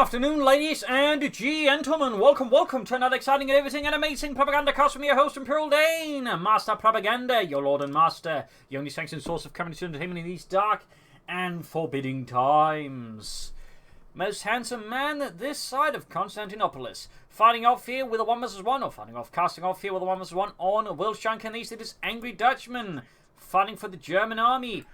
afternoon, ladies and gentlemen. Welcome to another exciting and everything and amazing Propagandacast from your host, Imperial Dane, Master Propaganda, your lord and master, the only sanctioned source of comedy entertainment in these dark and forbidding times. Most handsome man this side of Constantinopolis, fighting off here with a 1 vs 1, or casting off here with a 1 vs 1 on Vilshanka, and these it is angry Dutchman, fighting for the German army,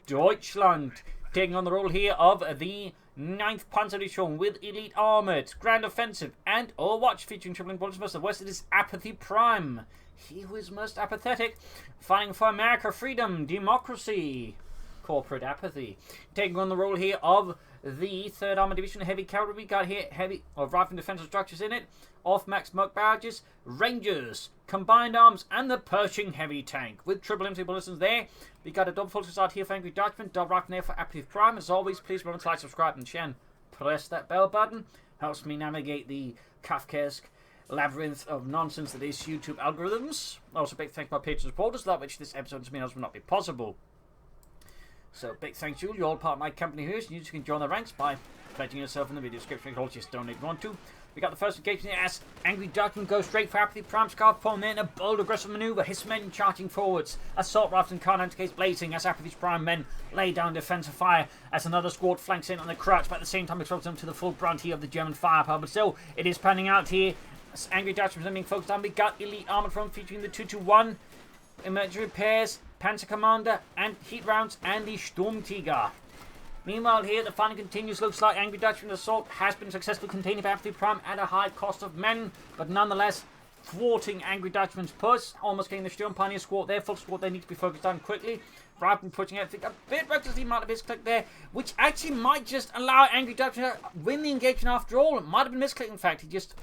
Deutschland, taking on the role here of the 9th Panther Division with elite armoured, grand offensive, and Overwatch featuring tripling bullets. The west it is Apathy Prime, he who is most apathetic, fighting for America, freedom, democracy, corporate apathy. Taking on the role here of the 3rd Armour Division heavy cavalry. We got here heavy rifle defensive structures in it, off-max smoke barrages, rangers, combined arms, and the Pershing heavy tank with triple empty bullets there. We got a double full start here for angry Dutchman, double rifle there for Apathy Prime. As always, please remember to like, subscribe, and share, and press that bell button. Helps me navigate the Kafkaesque labyrinth of nonsense that is YouTube algorithms. Also, big thanks to my Patreon supporters, without which this episode to me would not be possible. So, big thanks to you. You're all part of my company here, so you can join the ranks by pledging yourself in the video description. You can also just donate if you want to. We got the first engagement here as angry Dutchman goes straight for Apathy Prime, scarf form then a bold aggressive maneuver. His men charging forwards. Assault rifles and car case blazing as Apathy's Prime men lay down defensive fire as another squad flanks in on the crouch, but at the same time exposes them to the full brunt here of the German firepower. But still, it is panning out here. As angry Dutchman being focused on. We got elite armored front featuring the 221, emergency repairs, Panzer Commander, and heat rounds, and the Sturmtiger. Meanwhile, here the fighting continues. Looks like angry Dutchman assault has been successfully contained by Apathy Prime at a high cost of men, but nonetheless thwarting angry Dutchman's push. Almost getting the Sturm Pioneer squad there. Full squad they need to be focused on quickly. Rather than pushing everything a bit recklessly, might have misclicked there, which actually might just allow angry Dutchman to win the engagement after all. It might have been misclicked. In fact, he just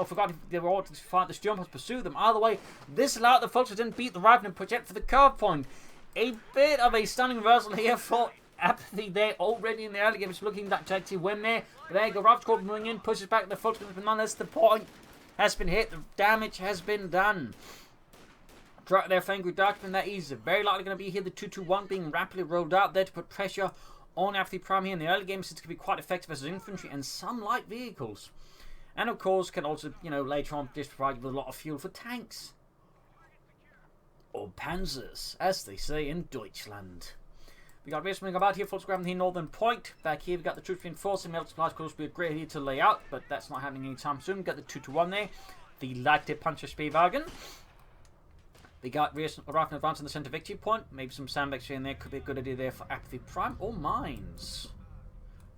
forgot if they were all to fight the Sturm pursue them. Either way, this allowed the folks who didn't beat the Rifleman project for the curve point. A bit of a stunning reversal here for Apathy there already in the early game. It's looking like to actually win there. But there you go. Rifle squad moving in, pushes back the folks, but nonetheless the point has been hit. The damage has been done. Drop there for angry Dutchman. That is very likely going to be here. The 221 being rapidly rolled out there to put pressure on Apathy Prime here in the early game, since it can be quite effective as infantry and some light vehicles. And of course, can also, later on just provide you with a lot of fuel for tanks. Or panzers, as they say in Deutschland. We got race moving about here, full square on the northern point. Back here, we got the troops reinforcing. Metal supplies, of course, would be a great idea to lay out, but that's not happening anytime soon. We got the 221 there. The Leichte Panzerspielwagen. We got rifle advance in the centre victory point. Maybe some sandbags here and there could be a good idea there for Apathy Prime. Or mines.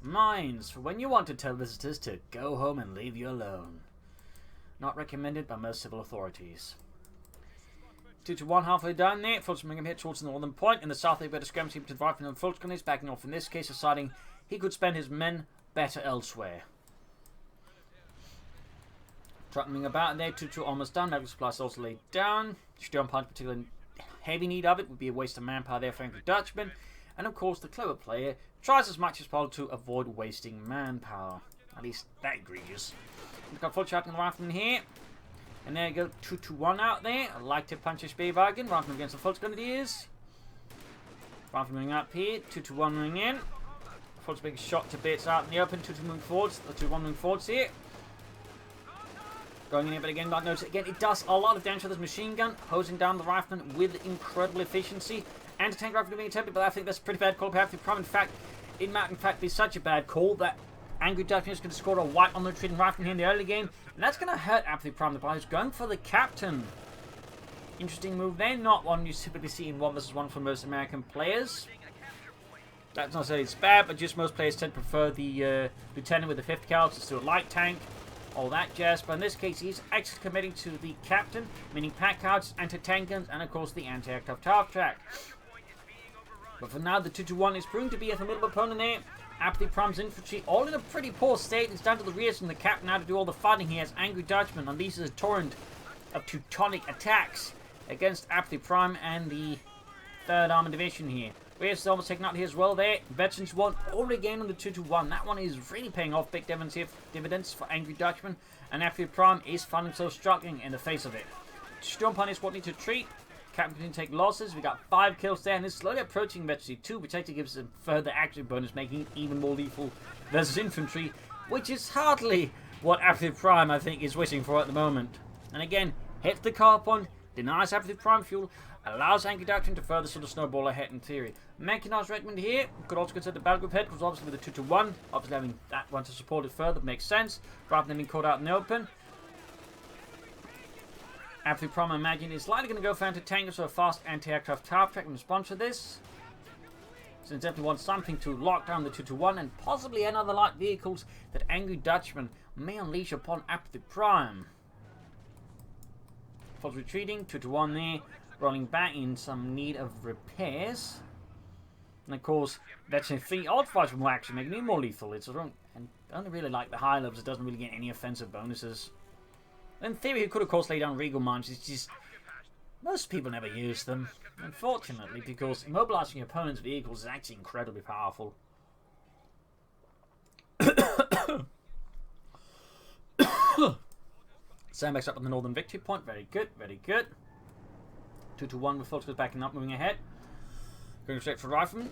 Mines, for when you want to tell visitors to go home and leave you alone. Not recommended by most civil authorities. 221 halfway down there. Fulton bringing him here towards the northern point. In the south, they've got a skirmish to the rifle and Fulton is backing off in this case, deciding he could spend his men better elsewhere. Trucking about there, 2-2 almost done. Medical supplies also laid down. Sturm Punch, particularly heavy need of it, would be a waste of manpower there for angry Dutchman. And of course, the clever player tries as much as possible to avoid wasting manpower. At least that egregious. We've got full shot in the rifleman here. And there you go, 2-1 out there. I like to punch a Spielwagen. Rifleman against the full grenadiers. Rifleman moving up here. 2-1 moving in. Full's being shot to bits out in the open. 2-2 moving forwards. The 2-1 moving forwards here. Going in here, but again, not notice it again. It does a lot of damage to this machine gun, hosing down the rifleman with incredible efficiency. Anti-tank rifle being attempted, but I think that's a pretty bad call. Perhaps in fact, it might in fact be such a bad call that angry Dutchman is going to score a white on the retreating rifleman here in the early game, and that's going to hurt Apathy Prime. The player who's going for the captain. Interesting move there. Not one you typically see in 1 vs 1 for most American players. That's not to say it's bad, but just most players tend to prefer the lieutenant with the 5th caliber to a light tank. All that jazz, but in this case he's actually committing to the captain, meaning pack outs, anti-tank guns, and of course the anti-aircraft tower track. But for now, the 2-1 is proving to be a formidable opponent there. Apathy Prime's infantry all in a pretty poor state. It's down to the rears from the captain now to do all the fighting. He has angry Dutchman, and these are a torrent of Teutonic attacks against Apathy Prime and the 3rd Armour Division here. Rears is almost taken out here as well there. Veterans won already again on the 2-1. That one is really paying off big dividends for angry Dutchman, and Apathy Prime is finding himself struggling in the face of it. Sturm Pioneers what need to treat. Captain can take losses. We got 5 kills there, and it's slowly approaching Veteran 2, which actually gives us a further action bonus, making it even more lethal versus infantry. which is hardly what Apathy Prime, I think, is wishing for at the moment. And again, hits the car point, denies Apathy Prime fuel, allows Angry Dutchman to further sort of snowball ahead in theory. Mechanized Regiment here could also consider the battle group head, because obviously with the 2-1, obviously having that one to support it further makes sense, rather than being caught out in the open. Apathy Prime, I imagine, is likely going to go for anti-tank, so a fast anti-aircraft tower track in response to this. So it definitely wants something to lock down the 2-1 and possibly any other light vehicles that Angry Dutchman may unleash upon Apathy Prime. Force retreating, 2-1 there, rolling back in some need of repairs. And of course, that's a free odd fighter will actually make it more lethal. It's wrong, and I don't really like the high levels, it doesn't really get any offensive bonuses. In theory, he could of course lay down Regal Mines, it's just most people never use them, unfortunately, because immobilizing your opponent's vehicles is actually incredibly powerful. Sandbags up on the northern victory point, very good, very good. 2-1 with Fultz backing up, moving ahead. Going straight for Rifleman.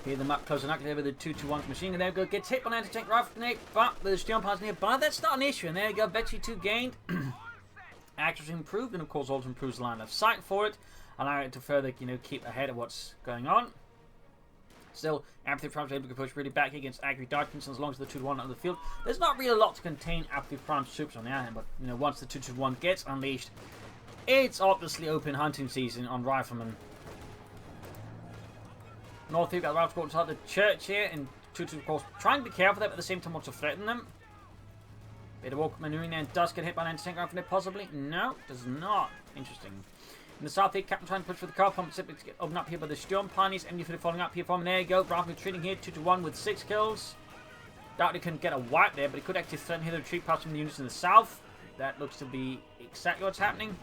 Hear them up close and active with the 2-1 machine gun. There we go, gets hit by an anti-tank rifle grenade, but there's steel parts nearby. That's not an issue, and there you go, Victory 2 gained. Accuracy improved, and of course also improves the line of sight for it, allowing it to further, keep ahead of what's going on. Still, Apathy Prime is able to push really back against Angry Dutchman, as long as the 2-1 on the field. There's not really a lot to contain Apathy Prime's troops on the other hand, but once the 2-1 gets unleashed, it's obviously open hunting season on Riflemen. North here, got the Rifle inside the church here, and 2-2 of course trying to be careful there, but at the same time wants to threaten them. Bit of walk maneuvering there, and does get hit by an anti-tank rifle possibly? No, does not. Interesting. In the south here, Captain trying to push for the car pump, simply to get opened up here by the Sturm Pioneers. MD following up here from him. There you go. Rifle retreating here, 2-1 with 6 kills. Doubt he can get a wipe there, but he could actually threaten here the retreat past from the units in the south. That looks to be exactly what's happening.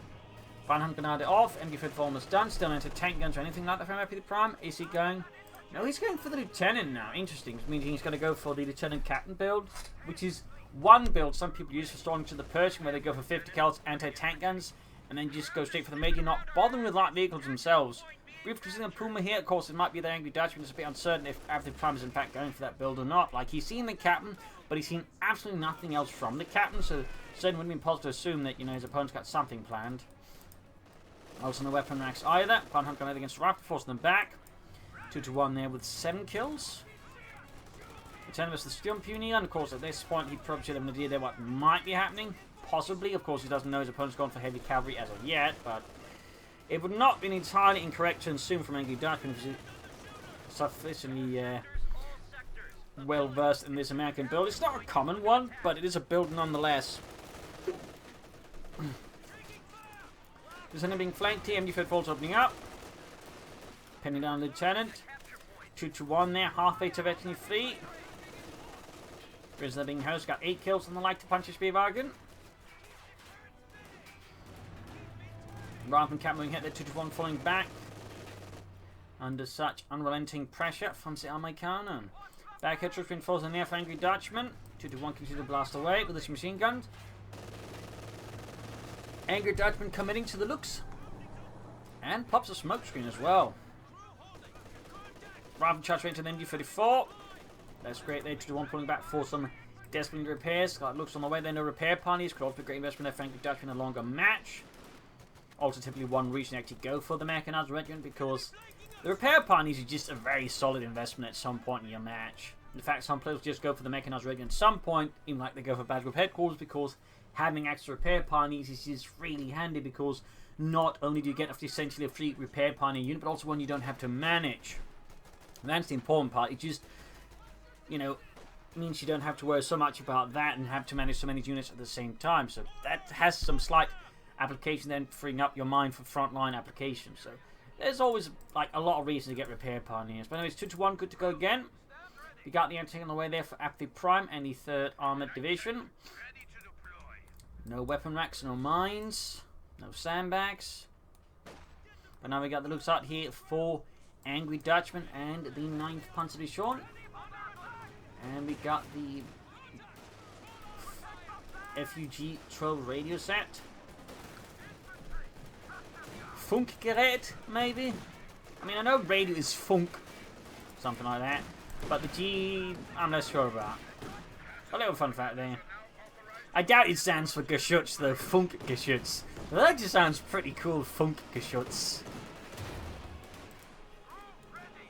Van Grenade off. MD almost done. Still into tank guns or anything like that from Apathy Prime. Is he going? No, he's going for the Lieutenant now. Interesting. Which means he's going to go for the Lieutenant Captain build, which is one build some people use for storming to the Pershing, where they go for 50 cals anti-tank guns, and then just go straight for the Major, not bothering with light vehicles themselves. Brief considering Puma here, of course, it might be the Angry Dutchman. It's a bit uncertain if Apathy Prime is in fact going for that build or not. Like, he's seen the Captain, but he's seen absolutely nothing else from the Captain, so certainly wouldn't be possible to assume that, his opponent's got something planned. Also no weapon racks either. Van Hunt going against Rifle, forcing them back. 2-1 there with 7 kills. Return versus the Sturm Pioneer, and of course at this point he probably should have an idea there what might be happening. Possibly, of course he doesn't know his opponent's gone for heavy cavalry as of yet, but it would not be entirely incorrect to assume from Angry Dutchman, because he's sufficiently well versed in this American build. It's not a common one, but it is a build nonetheless. Lieutenant being flanked here, MD falls opening up. Pinning down Lieutenant. 2-1 there, halfway to veteran free. Prisoner being housed, got 8 kills on the light to punch his spear wagon. Rifleman Cap moving hit there, 2-1 falling back. Under such unrelenting pressure from the Americano. Back hit troops reinforced in the air for Angry Dutchman. 2-1 continue to blast away with his machine guns. Angry Dutchman committing to the looks. And pops a smoke screen as well. Rifle charge right into the MD-34. That's great there, 2-1 pulling back for some desperate repairs. Got looks on the way there, no repair ponies. Could also be a great investment there for Angry Dutchman in a longer match. Also typically one reason to actually go for the Mechanized Regiment, because the repair ponies is just a very solid investment at some point in your match. In fact, some players just go for the Mechanized Regiment at some point, even like they go for Battle Group Headquarters, because having extra repair ponies is just really handy, because not only do you get essentially a free repair pony unit, but also one you don't have to manage. And that's the important part. It just, means you don't have to worry so much about that and have to manage so many units at the same time. So that has some slight application then, freeing up your mind for frontline applications. So there's always like a lot of reasons to get repair pioneers. But anyways, 2-1, good to go again. We got the anti-tank on the way there for Apathy Prime and the 3rd Armored Division. No weapon racks, no mines, no sandbags. But now we got the looks out here for Angry Dutchman and the 9th Panzer Division. And we got the FUG 12 radio set. Funkgerät, maybe? I mean, I know radio is funk, something like that, but the G, I'm not sure about. A little fun fact there. I doubt it stands for Geschütz, though. Funk Geschütz. That just sounds pretty cool. Funk Geschütz.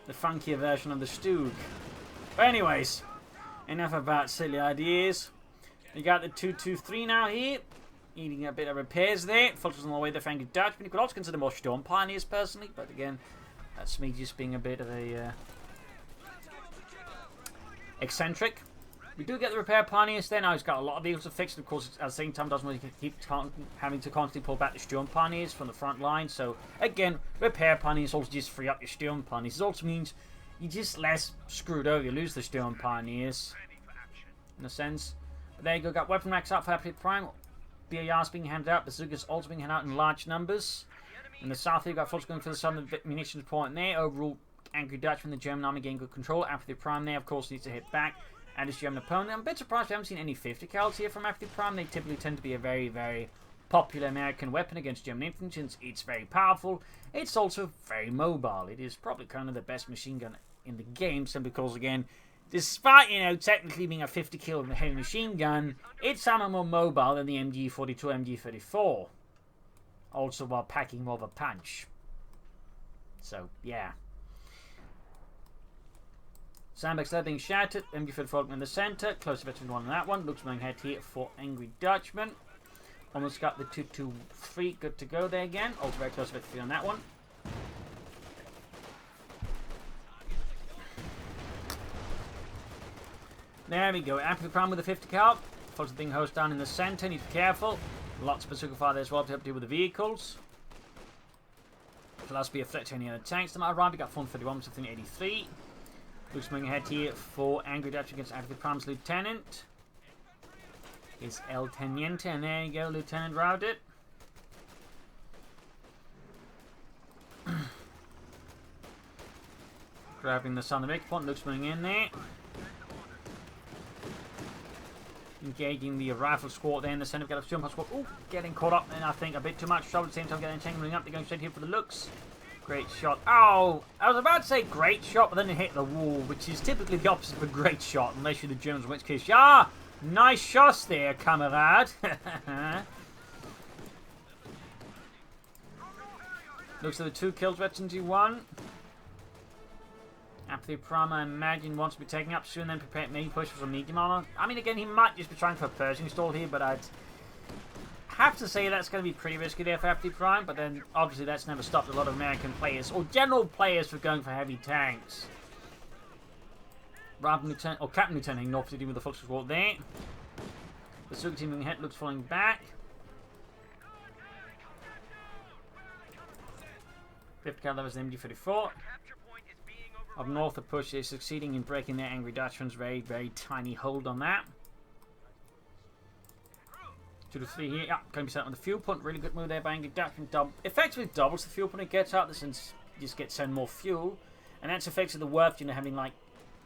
The funkier version of the Stug. But anyways, enough about silly ideas. We got the 223 now here. Needing a bit of repairs there. Filters on the way the Frankie Dutchman. You could also consider more Storm Pioneers personally, but again, that's me just being a bit of a eccentric. We do get the repair pioneers there. Now he's got a lot of vehicles to fix, and of course at the same time doesn't really keep having to constantly pull back the Sturm pioneers from the front line. So again, repair pioneers also just free up your Sturm pioneers. It also means you're just less screwed over. You lose the Sturm pioneers in a sense. But there you go, got weapon racks out for Apathy Prime. BARs being handed out, bazookas also being handed out in large numbers. In the south, you've got folks going for the southern munitions point there. Overall, Angry Dutchman, the German army getting good control. Apathy Prime there, of course, needs to hit back. And his German opponent. I'm a bit surprised we haven't seen any 50 cals here from Apathy Prime. They typically tend to be a very, very popular American weapon against German infantry, since it's very powerful. It's also very mobile. It is probably kind of the best machine gun in the game, simply because, again, despite, you know, technically being a 50 kilo heavy machine gun, it's somehow more mobile than the MG42, MG34. Also while packing more of a punch. So, yeah. Sandbags there being shattered. MG34 in the centre. Closer veteran one on that one. Looks moving ahead here for Angry Dutchman. Almost got the 223 good to go there again. Also very close veteran on that one. There we go. Apathy Prime with the 50 cal. Folks being hosed down in the centre. Need to be careful. Lots of bazooka fire there as well to help deal with the vehicles. Philosophy of threat to any other tanks that might arrive. We got 431 with 83. Looks moving ahead here for Angry Dutchman against Apathy Prime's Lieutenant. Is El Teniente, and there you go, Lieutenant routed. Grabbing the southern victory point, looks moving in there. Engaging the rifle squad there in the centre. We've got a jump squad. Oh, getting caught up, and I think a bit too much trouble. At the same time, getting tangling up. They're going straight here for the looks. Great shot. Oh, I was about to say great shot, but then it hit the wall, which is typically the opposite of a great shot, unless you're the Germans, in which case, yeah, nice shots there, comrade. Looks like the 2 kills, veterans you won. Apathy Prime, I imagine, wants to be taken up soon, then prepare maybe push for some medium armor. I mean, again, he might just be trying for a Pershing stall here, but I'd have to say that's going to be pretty risky there for Apathy Prime, but then obviously that's never stopped a lot of American players or general players from going for heavy tanks. Rather than Lieutenant or Captain Lieutenant North to do with the Fox Squad there. The Suga team moving ahead, looks falling back. 50 cal levels in MG34. Up north, the push is succeeding in breaking their Angry Dutchman's very, very tiny hold on that. 2 to 3 here. Yeah, going to be set on the fuel point. Really good move there by Angry Dutchman. Effectively doubles the fuel point it gets out, since you just get send more fuel. And that's effectively worth, you know, having like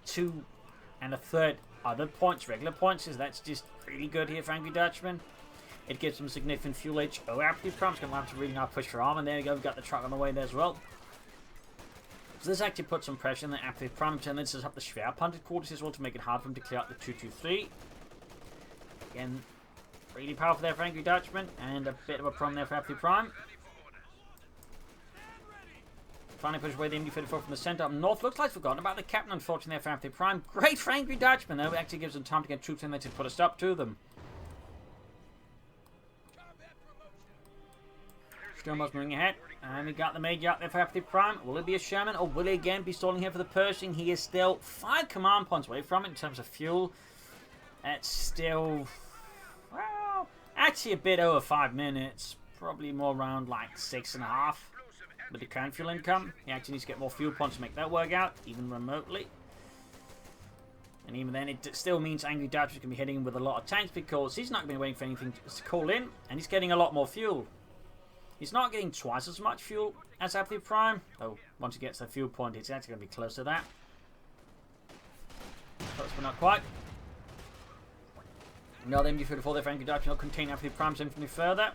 2 1/3 other points, regular points. So that's just really good here for Angry Dutchman. It gives them significant fuel edge. Oh, Apathy Prime's going to have to really now push for armor. And there you go, we've got the truck on the way there as well. So this actually puts some pressure on the Apathy Prime, and then sets up the Schwerpanzer quarters as well to make it hard for him to clear out the 223. Again, really powerful there for Angry Dutchman, and a bit of a problem there for Apathy Prime. Finally push away the MD-34 from the centre up north. Looks like forgotten about the captain, unfortunately, there for Apathy Prime. Great for Angry Dutchman, though. It actually gives them time to get troops in there to put a stop to them. Sturm's moving ahead. And we got the Major out there for Apathy Prime. Will it be a Sherman, or will he again be stalling here for the Pershing? He is still 5 command points away from it in terms of fuel. That's still, well, actually a bit over 5 minutes. Probably more around like 6.5 with the current fuel income. He actually needs to get more fuel points to make that work out, even remotely. And even then, it still means Angry Dutchman can be hitting him with a lot of tanks, because he's not going to be waiting for anything to call in, and he's getting a lot more fuel. He's not getting twice as much fuel as Apathy Prime. Oh, once he gets the fuel point, it's actually going to be close to that. Close, but not quite. Now the MG34 there for Angry Dutchman will contain Apathy Prime's infantry further.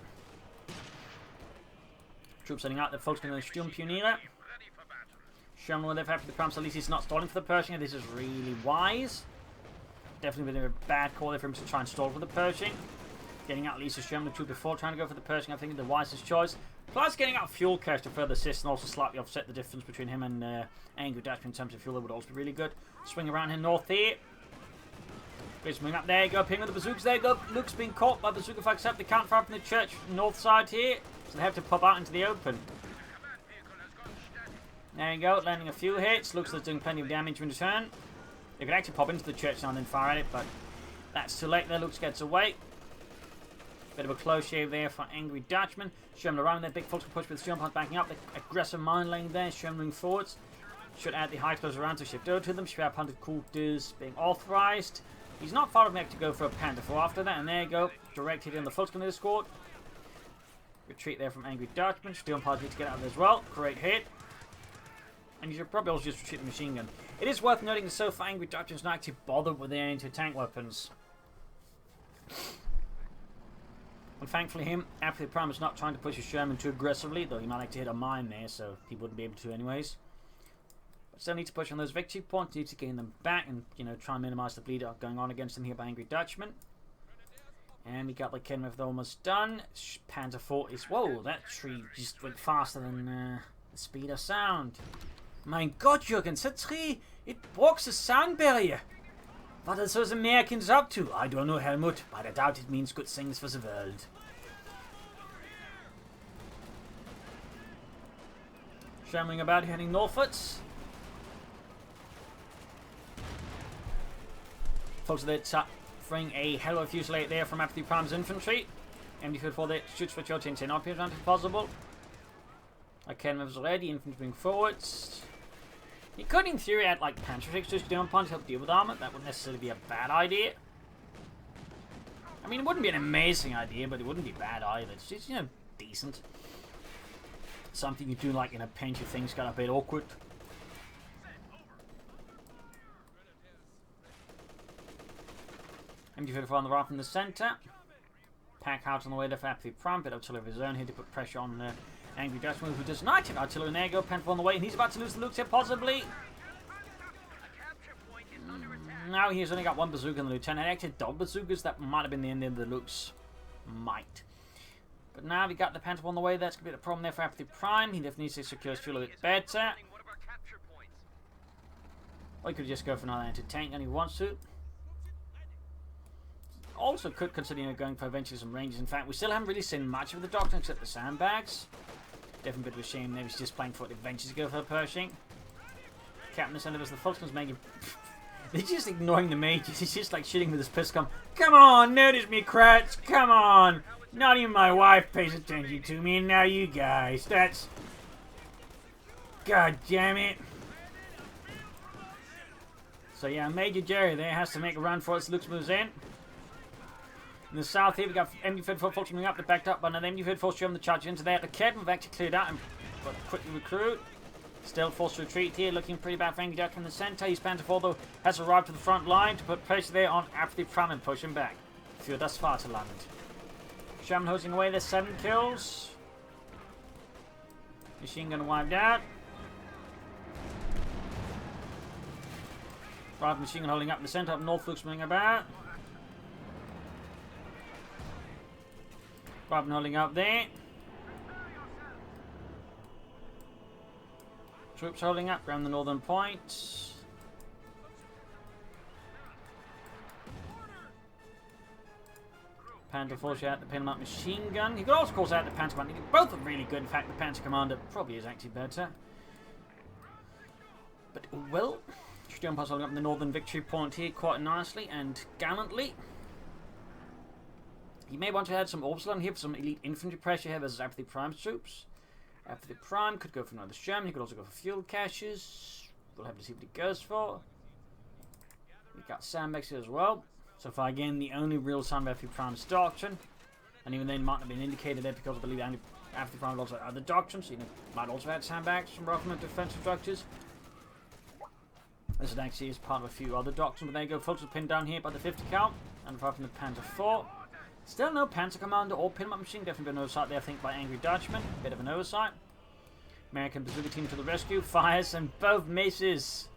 Troops setting out, the folks going to Sturm Pioneer. Sherman with Apathy Prime, so at least he's not stalling for the Pershing, and this is really wise. Definitely been a bad call there for him to try and stall for the Pershing. Getting out at least a Sherman or two before trying to go for the Pershing, I think, is the wisest choice. Plus, getting out fuel cache to further assist and also slightly offset the difference between him and Angry Dutchman in terms of fuel. That would also be really good. Swing around here north here. Great swing up. There you go. Ping with the bazookas. There you go. Luke's being caught by bazooka if I accept the count fire from the church north side here. So they have to pop out into the open. There you go. Landing a few hits. Looks like it's doing plenty of damage in return. They could actually pop into the church now and then fire at it, but that's too late there. Luke gets away. Bit of a close shave there for Angry Dutchman. Sherman around there. Big Fox push with Sherman backing up. The aggressive mine lane there. Sherman moving forwards. Should add the high close around to shift over to them. Should have Panther Coh2 being authorized. He's not far enough to go for a Panther 4 after that. And there you go. Direct hit on the Fox going to escort. Retreat there from Angry Dutchman. Steel Party to get out of there as well. Great hit. And you should probably also just retreat the machine gun. It is worth noting that so far Angry Dutchman's not actually bothered with their anti-tank weapons. And thankfully him, Apathy Prime is not trying to push his Sherman too aggressively, though he might like to hit a mine there, so he wouldn't be able to anyways. But still need to push on those victory points, need to gain them back and, you know, try and minimize the bleed out going on against him here by Angry Dutchman. And we got the Kenmouth almost done. Panther 4 is... Whoa, that tree just went faster than the speed of sound. Mein Gott, Jürgen, that tree, it walks the sound barrier. What are those Americans up to? I don't know, Helmut, but I doubt it means good things for the world. Shambling about, heading northwards. Folks, they're suffering a hell of a fusillade there from Apathy Prime's infantry. MD-44 there shoots for Chotin 10 up here if possible. Again, moves already, infantry moving forwards. You could, in theory, add like Panther fixtures to down punch to help deal with armor. That wouldn't necessarily be a bad idea. I mean, it wouldn't be an amazing idea, but it wouldn't be bad either. It's just, you know, decent. Something you do like in a pinch if things got a bit awkward. MD-44 on the right from the center. Pack out on the way left Apathy Prime. Bit of artillery of his own here to put pressure on Angry Dutchman, who does not have artillery. And there you go, Panther on the way, and he's about to lose the Lukes here, possibly. Now he's only got one bazooka in the lieutenant. Actually, double bazookas, that might have been the end of the Lukes. Might. But now we got the Panther on the way, that's going to be the problem there for Apathy Prime. He definitely needs to secure his fuel a bit better. Or he could just go for another anti-tank and he wants to. Also could consider going for eventually some ranges. In fact, we still haven't really seen much of the Doctor except the sandbags. Definitely a bit of a shame there. He's just playing for it eventually to go for the Pershing. Captain Ascendant as the Falcon's making... They're just ignoring the mages. He's just like shitting with his pistol. Come on, notice me, Kratz. Come on. Not even my wife pays attention to me, and now you guys. That's... God damn it. So yeah, Major Jerry there has to make a run for it as Luke moves in. In the south here, we got MD-44 Fulton moving up, they're backed up by another MD-44 showing the charge into there. The Ked have actually cleared out and quickly recruit. Still forced to retreat here, looking pretty bad for Angry Dutchman in the centre. His Panther 4 though has arrived to the front line to put pressure there on Apathy Prime and push him back. Few thus far to land. Shaman hosing away, there's 7 kills. Machine gun wiped out. Right, machine gun holding up in the centre, up north, Luke's moving about. Right, holding up there. Troops holding up around the northern point. Panther forces out the pin up machine gun. He could also cause out the Panther Commander. Both are really good. In fact, the Panther Commander probably is actually better. But, well, Stone Pass holding up the northern victory point here quite nicely and gallantly. You may want to add some Orbs on here for some elite infantry pressure here versus Apathy Prime's troops. Apathy Prime could go for another Sherman. He could also go for fuel caches. We'll have to see what he goes for. We've got sandbags here as well. So far, again, the only real sign of Apathy Prime's doctrine. And even then, might have been indicated there because I believe Apathy Prime also had other doctrines. So, you know, might also have sandbags from Rockman defensive structures. This is actually is part of a few other doctrines. But there you go, folks, are pinned down here by the 50 count. And apart from the Panther 4. Still no Panther Commander or Pinmap Machine. Definitely been an oversight there, I think, by Angry Dutchman. Bit of an oversight. American bazooka team to the rescue. Fires and both misses.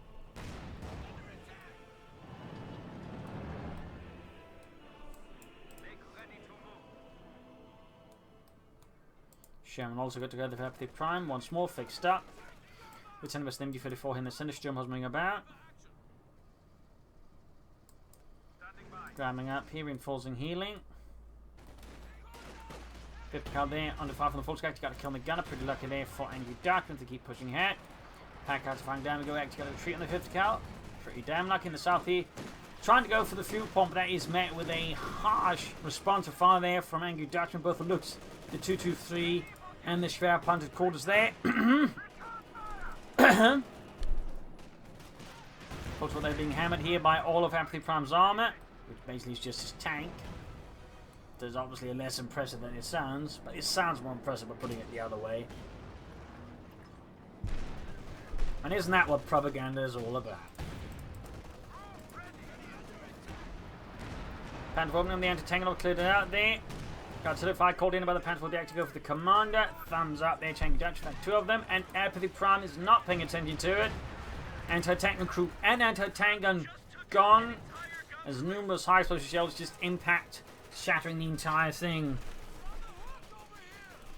Sherman also got together for Apathy Prime. Once more, fixed up. Lieutenant West MD-34 in the center. Sturm hovering about. Grabbing up here, reinforcing healing. 50 cal there, under fire from the full scout. You got to kill the gunner. Pretty lucky there for Angry Dutchman to keep pushing ahead. Pack out to find down. We go back to get a retreat on the 50 cal. Pretty damn lucky in the south here. Trying to go for the fuel pump, but that is met with a harsh response to fire there from Angry Dutchman. Both the looks, the 223 and the Schwer planted quarters there. Also, they're being hammered here by all of Apathy Prime's armor, which basically is just his tank. There's obviously a less impressive than it sounds, but it sounds more impressive by putting it the other way. And isn't that what propaganda is all about? Panther opening the anti-tank cleared it out there. Artillery fire called in by the Panther to go for the commander. Thumbs up there, Changi Dutch, like 2 of them, and Apathy Prime is not paying attention to it. Anti-tank gun crew and anti-tank gun gone, as numerous high explosive shells just impact, shattering the entire thing.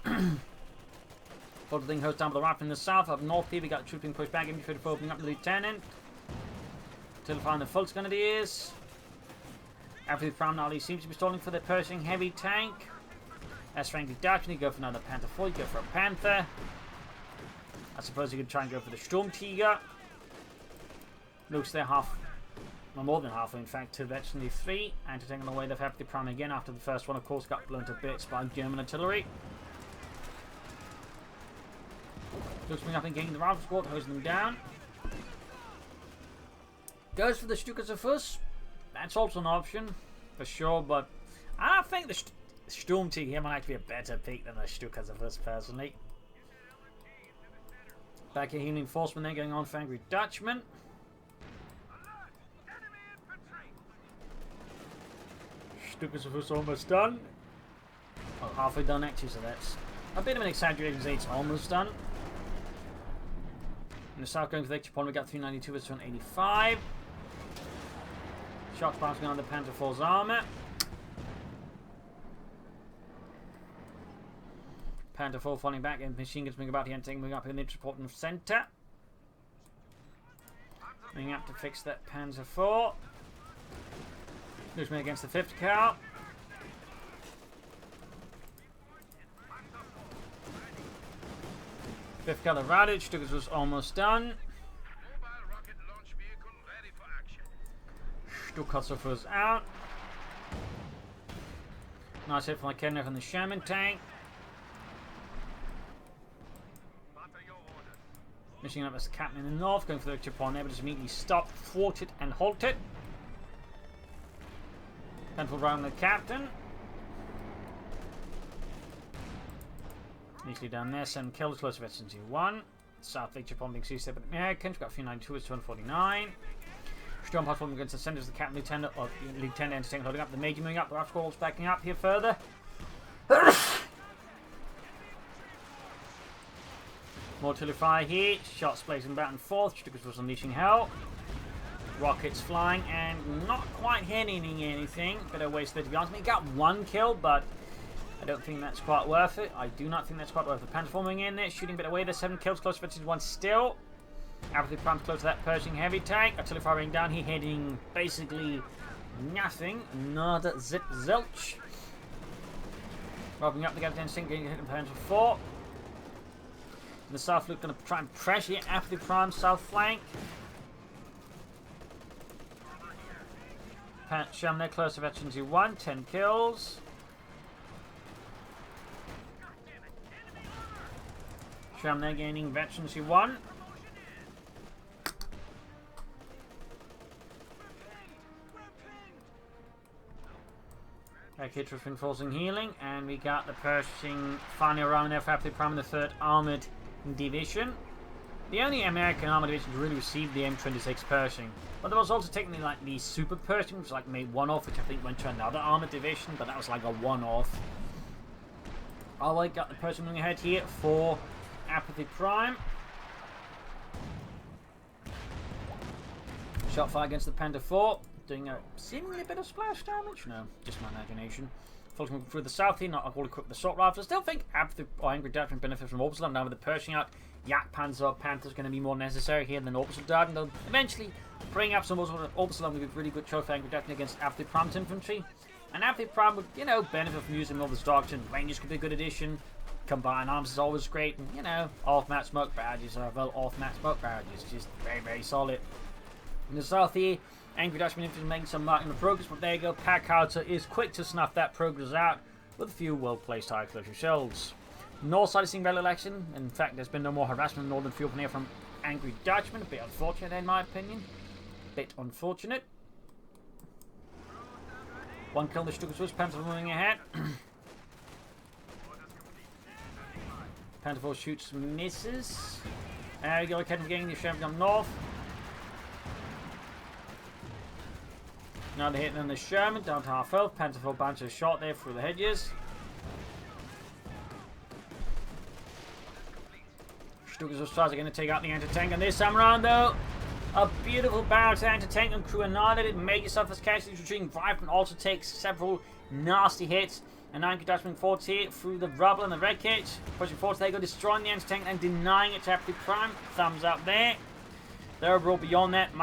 Whole thing goes down to the right from the south. Up north here, we got troops being pushed back. Infantry opening up the lieutenant. Artillery fire on the Fultz Grenadiers. Apathy Prime now seems to be stalling for the Pershing heavy tank. That's frankly Dutchman. You go for another Panther 4, you go for a Panther. I suppose you could try and go for the Sturmtiger. Looks they're half, well, more than half in fact, to eventually 3. And to take on the way they've Apathy Prime again after the first one, of course, got blown to bits by German artillery. Looks me up and getting the rifle squad, hosing them down. Goes for the Stukas. That's also an option, for sure, but I think the Sturmtiger here might actually be a better pick than the Stukas, personally. Back here, healing enforcement there going on for Angry Dutchman. Stukas almost done. Well, halfway done actually, so that's a bit of an exaggeration to say it's almost done. In the south, going for the extra point, we got 392 versus 185. Shots bouncing on the Panther 4's armor. Panther 4 falling back, and machine guns moving about here and taking up in the important center. Moving up to fix that Panzer 4. Looks me against the 50 cal. Fifth cal routed. Stukas was almost done. Stukas was out. Nice hit from my Kenner from the Shaman tank. Missing up as the captain in the north, going for the chip on there, but just immediately stopped, thwarted, and halted. Pencil round the captain. Easily down there, 7 kills, close to veterans 1. South Victor upon being seized by the Americans, got 392 as 249. Strong platform against the centers, the captain, lieutenant, or lieutenant entertainment holding up, the major moving up, the rifle squad's backing up here further. More artillery fire here, shots blazing back and forth, Stukas was unleashing hell. Rockets flying and not quite hitting anything, but a waste there to be honest. He got 1 kill, but I don't think that's quite worth it. I do not think that's quite worth it. Panther forming in there, shooting a bit away there, 7 kills, close to veterans 1 still. Apathy Prime's close to that Pershing heavy tank. Artillery firing down here, hitting basically nothing. Nada zip zilch. Robbing up the Captain Sink, getting hit in Panther 4. In the south, look, going to try and pressure Apathy Prime south flank. Sham there, close to veterans 1, 10 kills. Sham there gaining veterans 1. Kitch has been forcing healing, and we got the Pershing finally around there for Apathy Prime in the 3rd Armoured Division. The only American Armoured Division to really receive the M26 Pershing. But there was also technically like the Super Pershing, which was like made one-off, which I think went to another Armoured Division, but that was like a one-off. Oh, I got the Pershing moving ahead here for Apathy Prime. Shot fire against the Panther 4. Doing a seemingly a bit of splash damage. No, just my imagination. Filtering through the south here, not all equipped with assault rifles. Still think Apathy or Angry Dutchman benefit from Orbital. Now with the Pershing out, Yak Panzer Panther's going to be more necessary here than Orbital Dart. And they'll eventually bring up some Orbital with a really good trophy Angry Dutchman against Apathy Prime's infantry. And Apathy Prime would, you know, benefit from using all this doctrine. Rangers could be a good addition. Combined arms is always great. And, you know, off-map smoke barrages are well off-map smoke barrages. Just very, very solid. In the south here, Angry Dutchman infantry making some marking of progress, but there you go. Packharter is quick to snuff that progress out with a few well-placed high explosive shells. North side is seeing little action. In fact, there's been no more harassment in the northern field from here from Angry Dutchman. A bit unfortunate in my opinion. Bit unfortunate. One kill the Stuka Swiss, Panther moving ahead. Panther 4 shoots, misses. There we go, Ken getting the Sherman up north. Now they're hitting on the Sherman, down to half health. Panther 4 bounces a shot there through the hedges. Stuka Swiss tries again to take out the anti-tank, and this time around though, a beautiful barrel to anti-tank and crew annihilated. Make yourself as casualties retreating. Vibrant also takes several nasty hits. And Angry Dutchman forwards here through the rubble and the wreckage. Pushing forward, they go destroying the anti-tank and denying it to Apathy Prime. Thumbs up there. They're overall beyond that.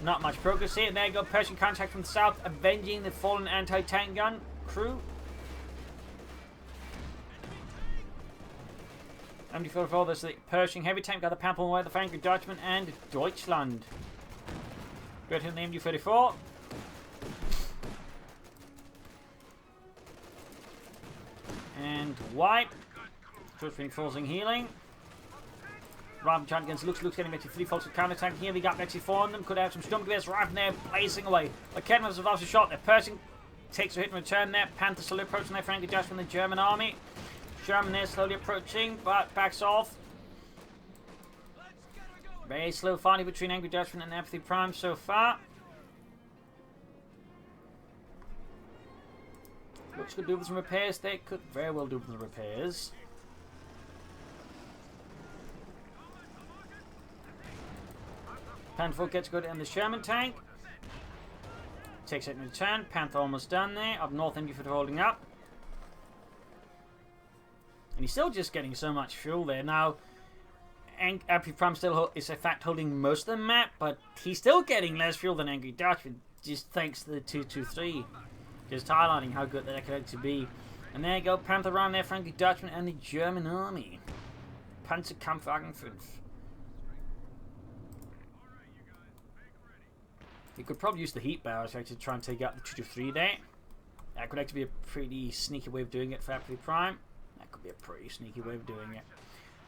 Not much progress here. There you go. Pershing contact from the south, avenging the fallen anti-tank gun crew. MD44, there's the Pershing heavy tank, got the Panther away, the Angry Dutchman and Deutschland. Good hit the MD34. And wipe. Troops reinforcing healing. Rifle charge against Luke's getting back to 3 folks with counterattack here. They got back to 4 on them. Could have some Sturmgewehr's right from there, blazing away. But Ken was a shot there. Pershing takes a hit in return there. Panther slowly approaching there for Angry Dutchman, the German army. Sherman there slowly approaching, but backs off. Very slow fighting between Angry Dutchman and Apathy Prime so far. Looks could do with some repairs. They could very well do with the repairs. Panther 4 gets good in the Sherman tank. Takes it in return. Panther almost done there. Up north, MD4 holding up. And he's still just getting so much fuel there. Now, Apathy Prime still is in fact holding most of the map, but he's still getting less fuel than Angry Dutchman, just thanks to the 223. Just highlighting how good that could actually be. And there you go, Panther around there for Angry Dutchman and the German army. Panzerkampfwagen 5. You could probably use the heat barrels to actually try and take out the 223 there. That could actually be a pretty sneaky way of doing it for Apathy Prime. That could be a pretty sneaky way of doing it.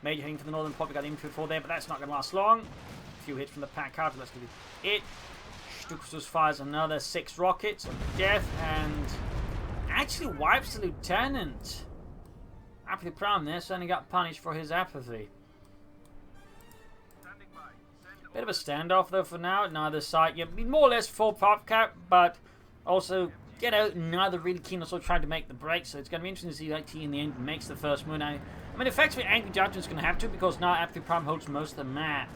Major hitting for the northern pop, we got the infantry there, but that's not going to last long. A few hits from the pack card, that's going to be it. Stuka fires another 6 rockets of death and actually wipes the lieutenant. Apathy Prime there certainly got punished for his apathy. Bit of a standoff though for now at neither side. Yeah, more or less full pop cap, but also, you know, neither really keen on trying to make the break. So it's going to be interesting to see who actually in the end makes the first move. I mean, effectively, Angry Dutchman's going to have to because now Apathy Prime holds most of the map.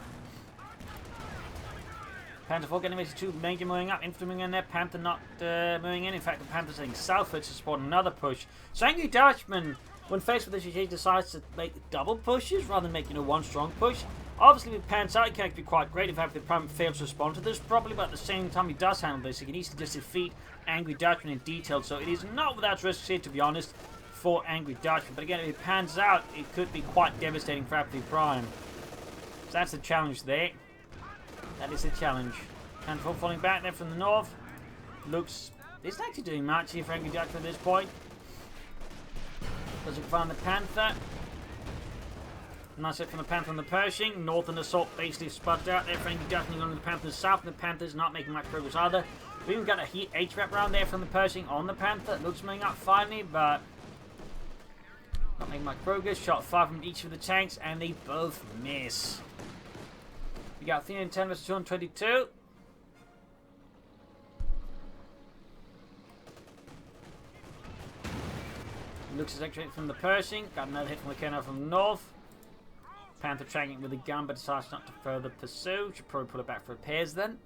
Panther 4 getting ready to major moving up, infantry moving in there, Panther not moving in. In fact, the Panther's heading southwards to support another push. So Angry Dutchman, when faced with this, he decides to make double pushes rather than making one strong push. Obviously, with Panther, it can actually be quite great if Apathy Prime fails to respond to this properly, but at the same time, he does handle this. He can easily just defeat Angry Dutchman in detail, so it is not without risk here, to be honest, for Angry Dutchman. But again, if it pans out, it could be quite devastating for Apathy Prime. So that's the challenge there. That is a challenge. Panther 4 falling back there from the north. Looks... isn't actually doing much here for Angry Dutchman at this point. Doesn't find the Panther. Nice hit from the Panther and the Pershing. Northern assault basically spuds out there for Angry Dutchman going to the Panther's south. And the Panther's not making much progress either. We even got a heat H-Rep round there from the Pershing on the Panther. Looks moving up finally, but... not making much progress. Shot 5 from each of the tanks, and they both miss. We got 310 versus 222. Looks as extra hit from the Pershing. Got another hit from the Kenner from the north. Panther tracking it with a gun, but decides not to further pursue. Should probably pull it back for repairs then.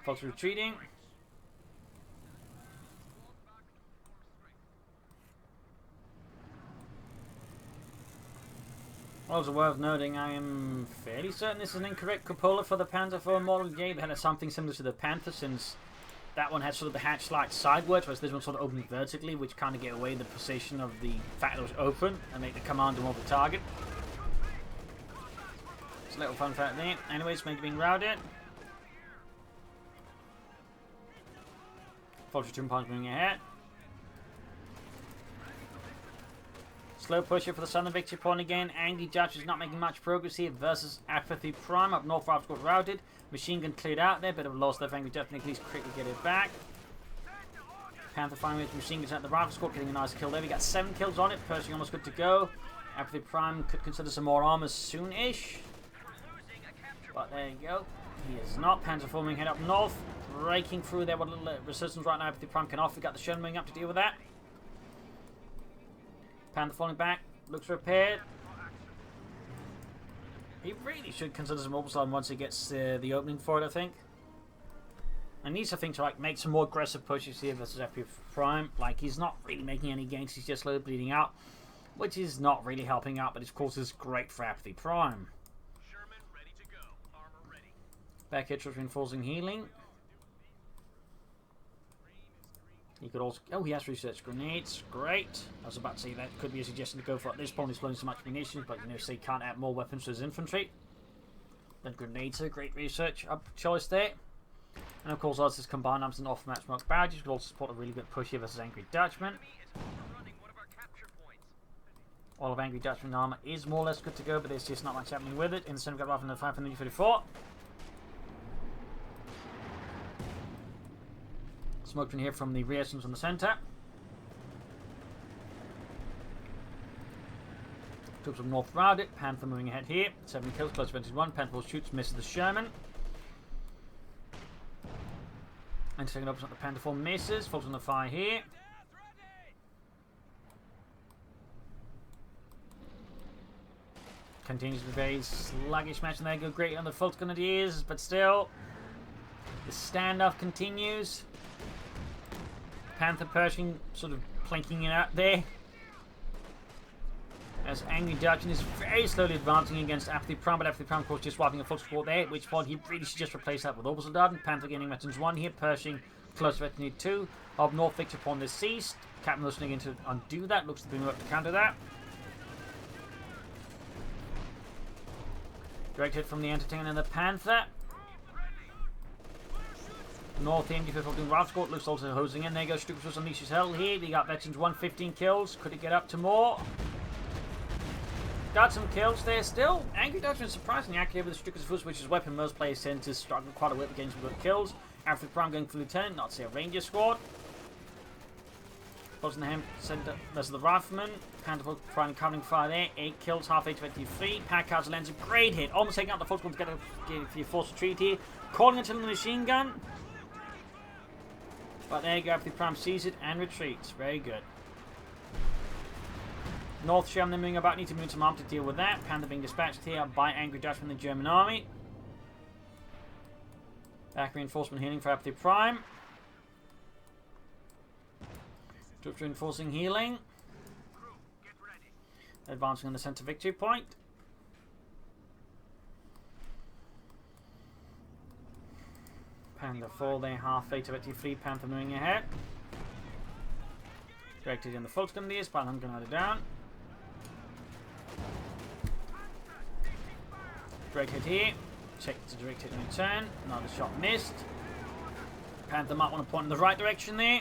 Folks retreating. Also worth noting, I am fairly certain this is an incorrect cupola for the Panther for a model game. It had something similar to the Panther, since that one had sort of the hatch slides sideways, whereas this one sort of opened vertically, which kind of get away the position of the fact that it was open and make the commander more of a target. It's a little fun fact there. Anyways, maybe being routed. Vulture 2 points moving ahead. Slow pusher for the Southern victory point again. Angry Judge is not making much progress here versus Apathy Prime. Up north, Ralph's got routed. Machine gun cleared out there. Bit of a loss there for Angry Judge. At least quickly get it back. Panther finally with machine guns at the Rifle Squad, getting a nice kill there. We got 7 kills on it. Pershing almost good to go. Apathy Prime could consider some more armor soon-ish. But there you go. He is not. Panther forming head up north. Breaking through there. What a little resistance right now. Apathy Prime can off. We got the Sherman moving up to deal with that. Panther falling back. Looks repaired. He really should consider some mobile once he gets the opening for it, I think. And needs, I think, to like make some more aggressive pushes here versus Apathy Prime. Like, he's not really making any gains. He's just slowly bleeding out, which is not really helping out, but of course is great for Apathy Prime. Back here, reinforcing healing. He could also... Oh, he has research grenades. Great. I was about to say that could be a suggestion to go for at this point. He's blowing so much munitions, but you know, say can't add more weapons to his infantry. Then grenades are a great research choice there. And of course, also his combined arms and off-match smoke barrages could also support a really good push here versus Angry Dutchman. All of Angry Dutchman armor is more or less good to go, but there's just not much happening with it. In the center, we've got Rifle 5 and the U-34. Smoke in here from the rear systems on the center. Troops from north routed. Panther moving ahead here. 7 kills, close to 21. Panther shoots, misses the Sherman. And taking up the Panther 4 misses. Falls on the fire here. Continues to be very sluggish match, and they go great on the Fulton Grenadiers, but still, the standoff continues. Panther Pershing sort of plinking it out there. As Angry Dutchman is very slowly advancing against Apathy Prime, but Apathy Prime, of course, just wiping a full support there, at which point he really should just replace that with Orbital Soldat. Panther getting veterans 1 here, Pershing close to veteran 2. Of North victory upon this ceased. Captain listening in to undo that, looks to be moved up to counter that. Direct hit from the Entertainer and the Panther. North the MD 15 Ralph Squad looks also hosing in. There goes Stukas unleashes hell here. We got veterans 115 kills. Could it get up to more? Got some kills there still. Angry Dutchman is surprisingly accurate with the Stukas, which is a weapon most players tend to struggle quite a bit against with good kills. Apathy Prime going for Lieutenant, not say a Ranger squad. Closing the hand center versus the Rifleman. Panther Prime covering fire there. 8 kills, half 823. Packhouse lands a great hit. Almost taking out the full squad to get a forced retreat here. Calling until the machine gun. But there you go, Apathy Prime sees it and retreats. Very good. North Sherman moving about, need to move some arm to deal with that. Panther being dispatched here by Angry Dutchman and the German army. Back reinforcement healing for Apathy Prime. Troops reinforcing healing. Advancing on the center victory point. Panther 4 there, half 823. Panther moving ahead. Directed in the Fulton Grenadiers, but I'm going to it down. Direct hit here. Check the direct hit in return. Another shot missed. Panther might want to point in the right direction there.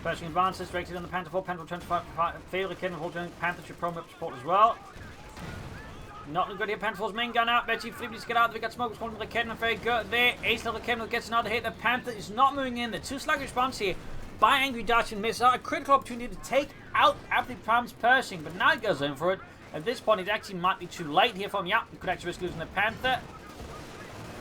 Pershing advances, directed on the Panther 4. Panther will turn to field. The Kidman holding Panther should promo up support as well. Not good here. Panther 4's main gun out. Betty Flippy to get out. We got smoke responding to the Kidman. Very good there. Ace level Kidman gets another hit. The Panther is not moving in. The two slug response here by Angry Dutchman misses out. A critical opportunity to take out Apathy Prime's Pershing, but now he goes in for it. At this point, it actually might be too late here for him. Yeah, he could actually risk losing the Panther.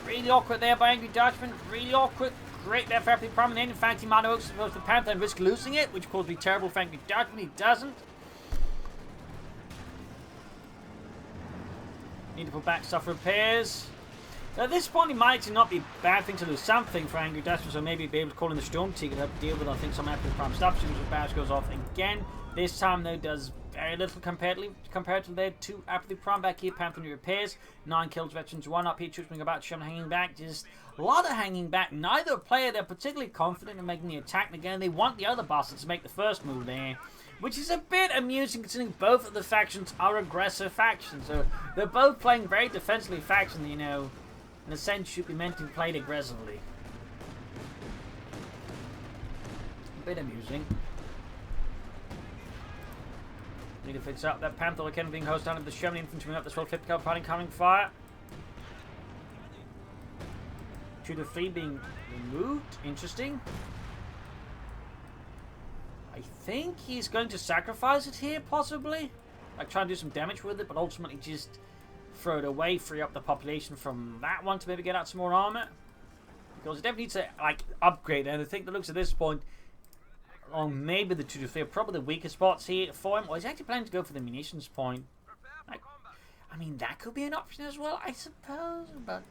Really awkward there by Angry Dutchman. Really awkward. Great there for Apathy Prime. And then, in fact, he might have supposed to Panther and risk losing it, which of course would be terrible for Angry Dutchman. He doesn't. Need to put back stuff repairs. At this point, it might actually not be a bad thing to lose something for Angry Dutchman, so maybe be able to call in the Storm Tiger to help deal with, I think, some Apathy Prime stuff. As soon as the barrage goes off again. This time, though, does very little compared to their 2 Apathy Prime back here. Panther and repairs. 9 kills, veterans, 1 up here. Choosing about Sherman hanging back. Just a lot of hanging back. Neither player, they're particularly confident in making the attack. And again, they want the other bastards to make the first move there. Which is a bit amusing considering both of the factions are aggressive factions. So they're both playing very defensively factions, you know, in a sense should be meant to be played aggressively. A bit amusing. Need to fix up that Panther again being hosed down to the Sherman infantry up this 50 cal fighting coming fire. 2 to 3 being removed. Interesting. I think he's going to sacrifice it here, possibly. Like, try and do some damage with it, but ultimately just throw it away, free up the population from that one to maybe get out some more armor. Because it definitely needs to, like, upgrade. And I think that looks at this point, along maybe the 2 to 3 are probably the weaker spots here for him. Or he's actually planning to go for the munitions point. Like, I mean, that could be an option as well, I suppose, but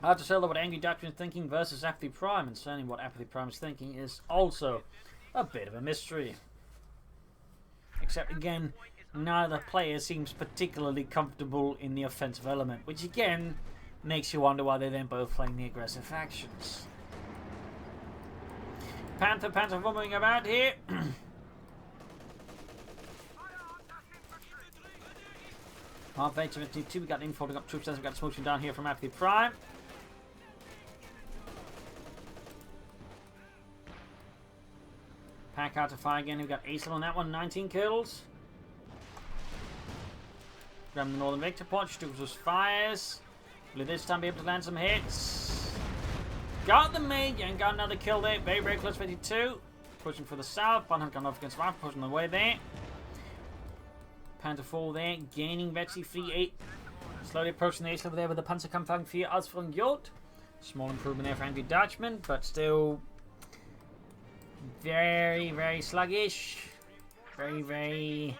I have to say that what Angry Dutchman is thinking versus Apathy Prime, and certainly what Apathy Prime is thinking is also a bit of a mystery. Except again, neither player seems particularly comfortable in the offensive element, which again makes you wonder why they're then both playing the aggressive factions. Panther moving about here. Half 8:72, we got in folding up troops as we got smoking down here from Apathy Prime. Pack out to fire again. We've got Ace on that one, 19 kills. Grab the Northern Victor Point, Stoops fires. Will this time be able to land some hits? Got the mage and got another kill there. Very, very close, 52. Pushing for the south. Bunham gone off against Rifle, pushing the way there. Panther 4 there, gaining Betsy 3-8. Slowly approaching the ace over there with the Panzer Kampfwagen 4 as from Jod. Small improvement there for Angry Dutchman, but still very, very sluggish. Very, very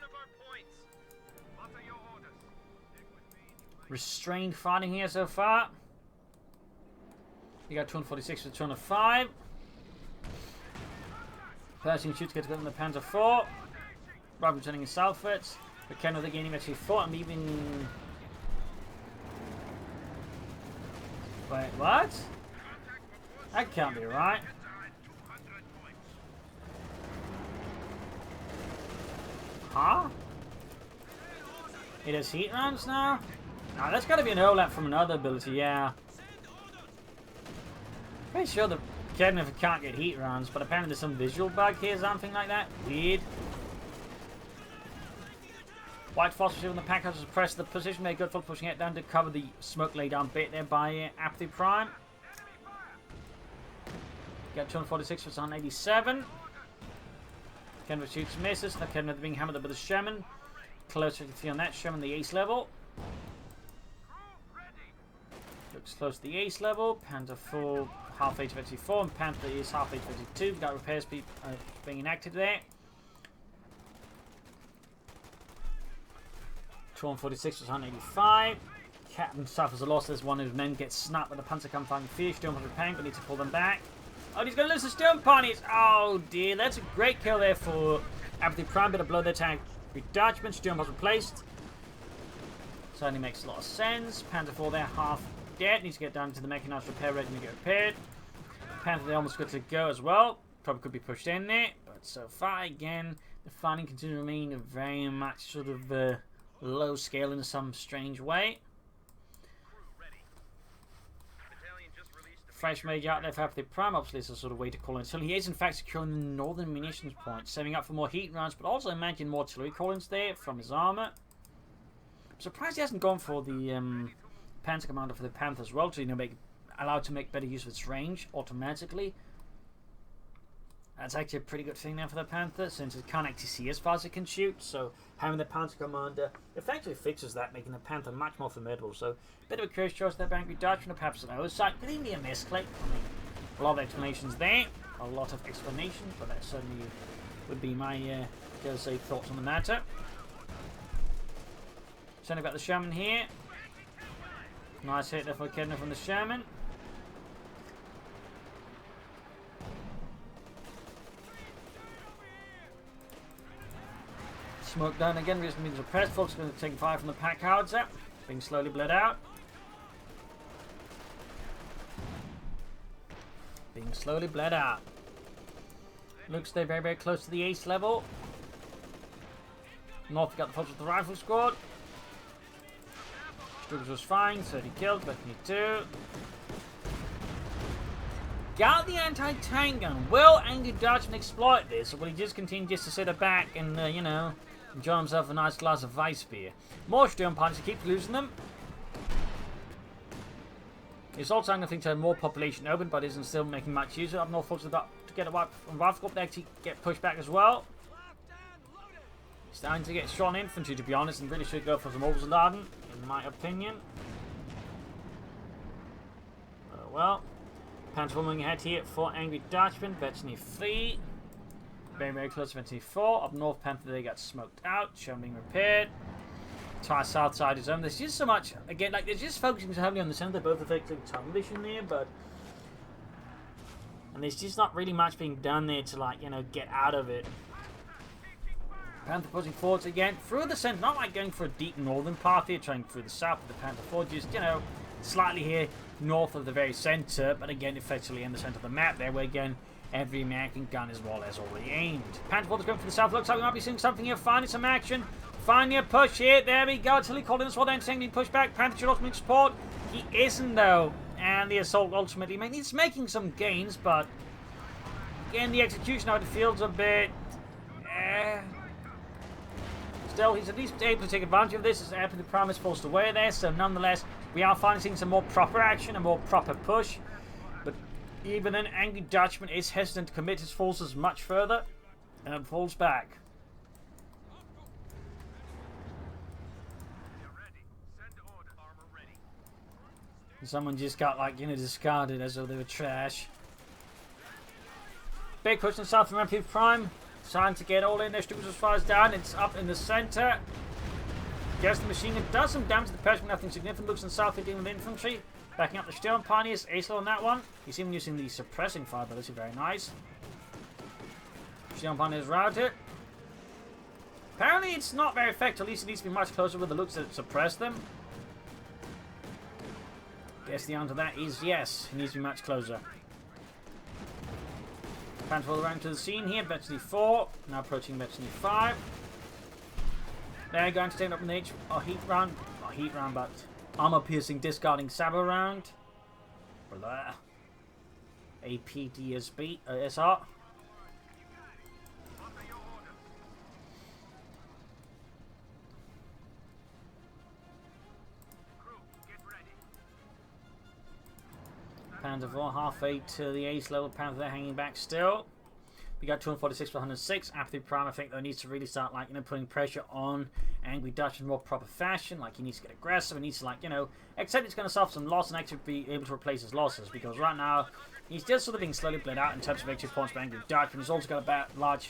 restrained fighting here so far. You got 246 to 205. Pershing shoots gets good on the Panther 4. Rob returning his Salford. But Ken with the gaining actually 4 and even. Wait, what? That can't be right. Huh? It has heat rounds now? Nah, that's gotta be an overlap from another ability, yeah. Pretty sure the Kenneth can't get heat rounds, but apparently there's some visual bug here, something like that. Weird. White phosphorus on the pack has suppressed the position. Made good for pushing it down to cover the smoke laid down bit there by Apathy Prime. Got 246 for 187. Kenneth shoots misses. The Kenneth being hammered up with the Sherman. Close to 53 on that Sherman, the ace level. Looks close to the ace level. Panther 4, half H54, and Panther is half H52. We've got repairs being enacted there. 246 was 185. Captain suffers a loss as one of his men gets snapped with a Panzer Kampfwagen 4. Still 100 pound, but needs to pull them back. Oh, he's going to lose the Stone Ponies. Oh dear, that's a great kill there for Apathy Prime. Bit of blow their tank. Dutchman, Stone was replaced. Certainly makes a lot of sense. Panther 4 there, half dead. Needs to get down to the mechanized repair ready to get repaired. Panther there almost good to go as well. Probably could be pushed in there. But so far, again, the fighting continues to remain very much sort of low scale in some strange way. Fresh mage out there for Apathy Prime. Obviously, it's a sort of way to call in until he is in fact securing the northern munitions point, saving up for more heat rounds, but also imagine more artillery call-ins there from his armor. I'm surprised he hasn't gone for the Panzer Commander for the Panther as well, to allowed to make better use of its range automatically. That's actually a pretty good thing now for the Panther, since it can't actually see as far as it can shoot. So having the Panther commander effectively fixes that, making the Panther much more formidable. So a bit of a curious choice there, Angry Dutchman, or perhaps an oversight. Could even be a misclick. I mean, a lot of explanations there. A lot of explanations, but that certainly would be my thoughts on the matter. Sending back the Sherman here. Nice hit there for Kedner from the Sherman. Smoke down again, just means suppressed. Folks going to take fire from the pack howitzer, being slowly bled out. Being slowly bled out. Looks they're very, very close to the ace level. North got the folks with the rifle squad. Struggles was fine, 30 kills, but 22. Got the anti-tank gun. Will Angry Dutchman exploit this, or will he just continue just to sit back and, you know, enjoy himself a nice glass of Weiss beer? More Sturm Panzer, keep losing them. It's also going to think to have more population open, but isn't still making much use of it. Up north, folks have got to get a wipe from Rifle. They actually get pushed back as well. Starting to get strong infantry, to be honest, and really should go for some Overladen, in my opinion. Oh well. Panther moving ahead here for Angry Dutchman. Betsney 3. Very, very close to Betsney 4. Up north, Panther, they got smoked out. Sherman being repaired. Entire south side is own. There's just so much, again, like, they're just focusing so heavily on the center. They're both effectively tunnel vision there, but. And there's just not really much being done there to, like, you know, get out of it. Panther pushing forwards again through the center, not like going for a deep northern path here, trying through the south of the Panther 4, just, you know, slightly here north of the very center, but again, effectively in the center of the map there, where again, every American gun is more or less already aimed. Panther 4 is going for the south, looks like we might be seeing something here, finding some action, finding a push here, there we go, Tilly calling us, well then, saying being pushed back, Panther should also make support, he isn't though, and the assault ultimately, he's making some gains, but again, the execution of it feels a bit, Still, he's at least able to take advantage of this as Apathy Prime is forced away there, so nonetheless, we are finally seeing some more proper action, a more proper push. But even then, Angry Dutchman is hesitant to commit his forces much further, and falls back. Someone just got, like, you know, discarded as though they were trash. Big push in the south from Apathy Prime. Trying to get all in there. Stukas fires down. It's up in the center. Guess the machine gun does some damage to the Pershing. Nothing significant. Looks in the south. Dealing with infantry. Backing up the Sturm Pioneers. Ace on that one. He's even using the suppressing fire ability. Very nice. Sturm Pioneers routed. Apparently it's not very effective. At least it needs to be much closer with the looks that suppress them. Guess the answer to that is yes. It needs to be much closer. Panther all around to the scene here. Betsney 4. Now approaching Betsney 5. They're going to take up an heat round. Not heat round, but armor piercing discarding saber round. Blah. APDSB SR. Panther 4, halfway to the ace level. Panther there hanging back still. We got 246 for 106. Apathy Prime, I think, though, needs to really start, like, you know, putting pressure on Angry Dutchman in more proper fashion. Like, he needs to get aggressive. He needs to, like, you know, accept he's going to suffer some loss and actually be able to replace his losses. Because right now, he's still sort of being slowly bled out in terms of victory points by Angry Dutchman. He's also got a large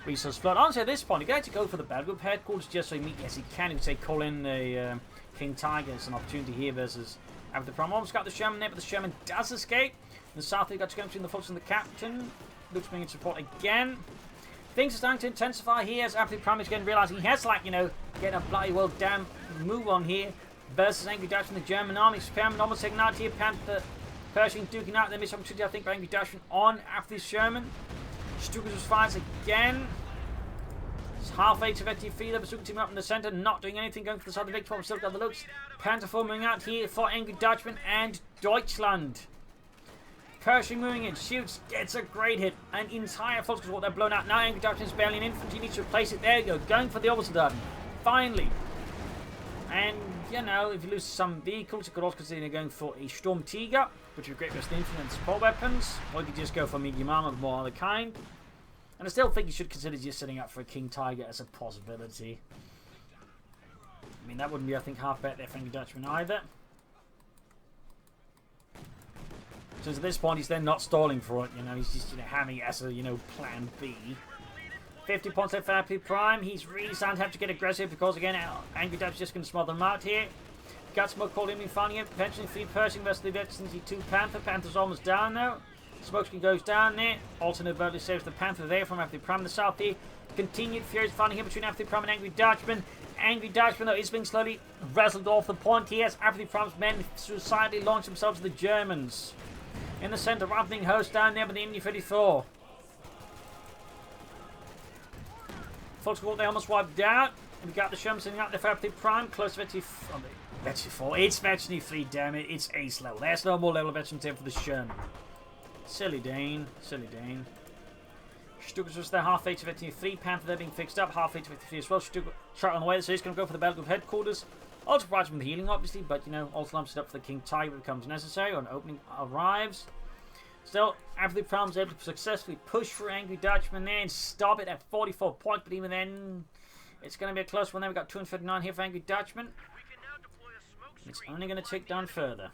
resource flood. Honestly, at this point, he could actually go for the Battle Group headquarters just so he meet. Yes, he can. He would say call in the King Tiger. It's an opportunity here versus Apathy Prime. Almost got the Sherman there, but the Sherman does escape. In the south, they got to go between the folks and the captain. Looks being in support again. Things are starting to intensify here as Apathy Prime is getting realizing he has, like, you know, getting a bloody well damn move on here versus Angry Dutchman, the German army. Experiment almost taking out here. Panther Pershing duking out. They miss opportunity, I think, by Angry Dutchman on Apathy Sherman. Stukas fires again. It's halfway to Vecti Feeder. Bazooka team up in the center, not doing anything, going for the side of the Victor. Still got the looks. Panther 4 moving out here for Angry Dutchman and Deutschland. Pershing moving in, shoots, gets a great hit. An entire force is what they're blown out. Now Angry Dutchman's barely in infantry, needs to replace it. There you go, going for the Oversoldaten. Finally. And, you know, if you lose some vehicles, you could also consider going for a Sturm Tiger, which is great for infantry and support weapons. Or you could just go for medium armor of more other kind. And I still think you should consider just setting up for a King Tiger as a possibility. I mean, that wouldn't be, I think, half bad there for Angry Dutchman either. So at this point, he's then not stalling for it, you know, he's just, you know, having it as a, you know, plan B. 50 points left for Apathy Prime. He's really starting to have to get aggressive because, again, Angry Dutchman's just going to smother him out here. Gutsmoke called him in finding it. Potentially 3 Pershing versus the Veterancy 2 Panther. Panther's almost down now. Smokescreen goes down there. Alternate vote saves the Panther there from Apathy Prime in the south here. Continued furious fighting here between Apathy Prime and Angry Dutchman. Angry Dutchman, though, is being slowly wrestled off the point here as Apathy Prime's men suicidally launch themselves to the Germans. In the centre, Ravening Host down there with the MD-34. Folks, they almost wiped out. We got the Sherman sitting out there for Apathy Prime. Close to Veteran 4. It's Veteran 3, damn it. It's ace level. There's no more level of Veteran 10 for the Sherman. Silly Dane. Silly Dane. Stukas was there, half H to Veteran 3. Panther there being fixed up. Half H to Veteran 3 as well. Stukas shot on the way, so he's going to go for the Battle Group headquarters. Also provides him with healing, obviously, but, you know, also lumps it up for the King Tiger if it becomes necessary when opening arrives. Still, Apathy Prime is able to successfully push for Angry Dutchman there and stop it at 44 points, but even then, it's going to be a close one there. We've got 259 here for Angry Dutchman. It's only going to tick down further.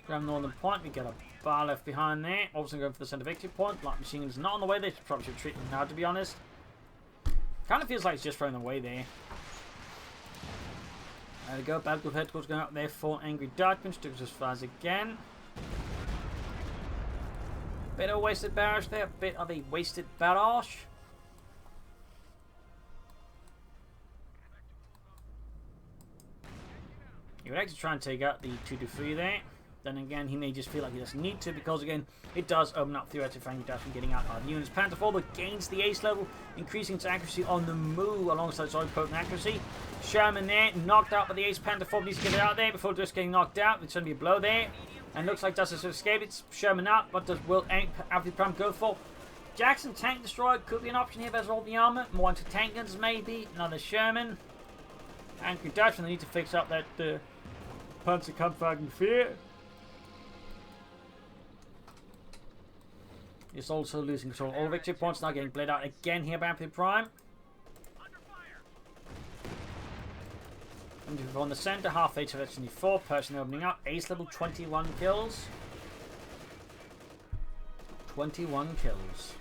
Grab Northern Point, we get a bar left behind there. Obviously going for the centre victory point. Light Machine Gun's not on the way, they probably should treat them now, to be honest. Kind of feels like it's just thrown away there. There we go, Battle Group headquarters going up there for Angry Dutchman. Stukas just fires again. Bit of a wasted barrage there, bit of a wasted barrage. He would actually try and take out the 2-3 there. Then again, he may just feel like he doesn't need to because, again, it does open up theoretically for Angry Dutchman getting out of units. Panther 4 gains the ace level, increasing its accuracy on the move alongside its own potent accuracy. Sherman there, knocked out by the ace. Panther 4 needs to get it out there before just getting knocked out. It's going to be a blow there. And looks like Dustin has escaped. It's Sherman out. What does Apathy Prime go for? Jackson Tank Destroyer could be an option here versus all the armor. More into tank guns maybe. Another Sherman. Angry Dutchman, they need to fix up that Panzer Kampfwagen 4. It's also losing control. All victory points now getting bled out again here by Apathy Prime. And on the centre, half H of Veteran 4. Pershing opening up. Ace level, 21 kills. 21 kills.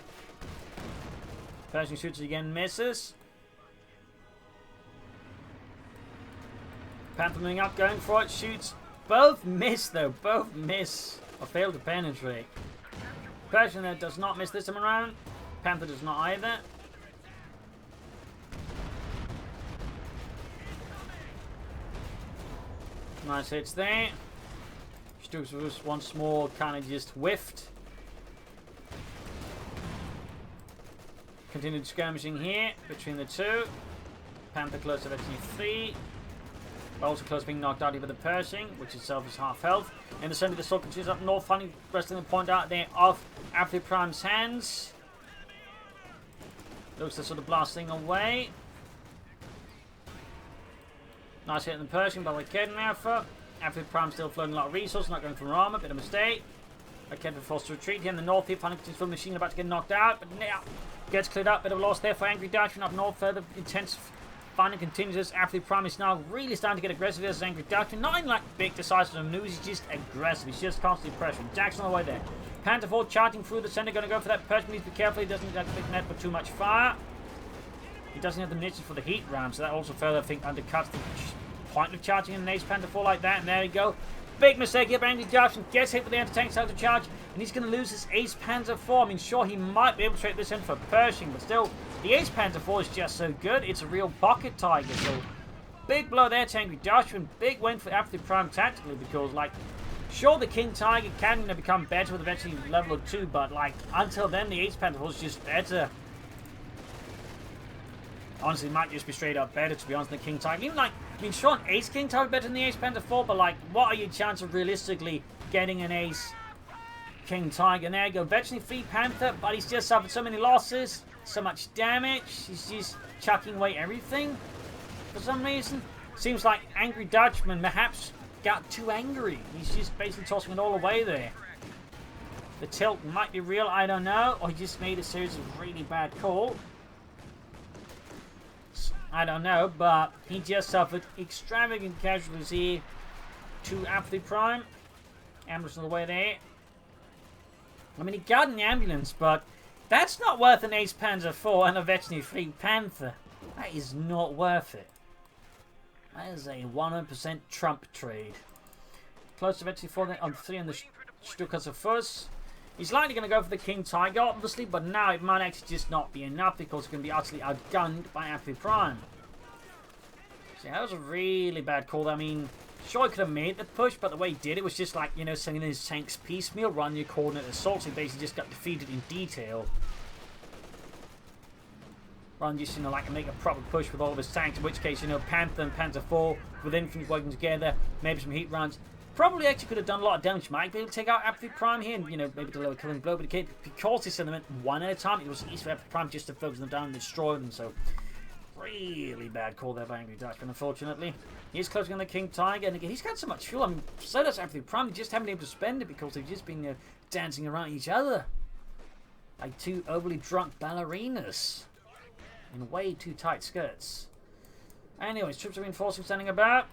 Pershing shoots again, misses. Panther moving up, going for it, shoots. Both miss though, both miss. Or fail to penetrate. Pershing there does not miss this time around. Panther does not either. Nice hits there. Stukas was once more kind of just whiffed. Continued skirmishing here between the two. Panther close to Veteran 3. Also close being knocked out here with the Pershing, which itself is half health. In the centre, the sword continues up north, finally resting the point out there of Apathy Prime's hands. Looks to sort of blasting away. Nice hit in the Pershing by the Kedden Alpha. Apathy Prime still floating a lot of resources, not going for armor, bit of a mistake. Kedden forced to retreat here in the north here, finally continues for the machine about to get knocked out, but now gets cleared up, bit of a loss there for Angry Dutchman up north, further intense. Finally continues as Apathy Prime is now really starting to get aggressive as Angry Dutchman. Not in like big decisive moves, he's just aggressive. He's just constantly pressuring. Jackson on the way there. Panther 4 charging through the centre, going to go for that Pershing. Needs to be careful, he doesn't need that big net for too much fire. He doesn't have the munitions for the heat round, so that also further, I think, undercuts the point of charging an ace Panther 4 like that. And there you go. Big mistake here by Angry Dutchman. Gets hit with the anti-tank style to charge, and he's going to lose his ace Panther 4. I mean, sure, he might be able to trade this in for Pershing, but still, the ace Panther 4 is just so good. It's a real pocket tiger. So, big blow there to Angry Dutchman. Big win for Apathy Prime tactically because, like, sure, the King Tiger can become better with eventually level 2, but, like, until then, the ace Panther 4 is just better. Honestly, it might just be straight up better, to be honest, than the King Tiger. Even, like, I mean, sure, an ace King Tiger better than the ace Panther 4, but, like, what are your chances of realistically getting an ace King Tiger? And there you go. Veteran 3 Panther, but he's just suffered so many losses. So much damage. He's just chucking away everything for some reason. Seems like Angry Dutchman perhaps got too angry. He's just basically tossing it all away there. The tilt might be real, I don't know. Or he just made a series of really bad calls. I don't know, but he just suffered extravagant casualties here to Apathy Prime. Ambulance on the way there. I mean, he got an ambulance, but that's not worth an Ace Panzer IV and a veterinary Fleet Panther. That is not worth it. That is a 100% Trump trade. Close to veterinary 4 on 3 on the Stukas of Fuss. He's likely going to go for the King Tiger, obviously, but now it might actually just not be enough because he's going to be utterly outgunned by Apathy Prime. So that was a really bad call. I mean, sure, he could have made the push, but the way he did it was just like, you know, sending his tanks piecemeal, run your coordinate assaults. He basically just got defeated in detail. Run just, you know, like make a proper push with all of his tanks, in which case, you know, Panther and Panther 4 with infantry working together, maybe some heat runs. Probably actually could have done a lot of damage. Might be able to take out Apathy Prime here and, you know, maybe deliver a killing blow. But because he sent them in one at a time, it was easy for Apathy Prime just to focus them down and destroy them. So, really bad call there by Angry Dutchman, unfortunately. He's closing on the King Tiger. And again, he's got so much fuel. I mean, so does Apathy Prime. They just haven't been able to spend it because they've just been dancing around each other. Like two overly drunk ballerinas. In way too tight skirts. Anyways, troops are reinforcing, standing about.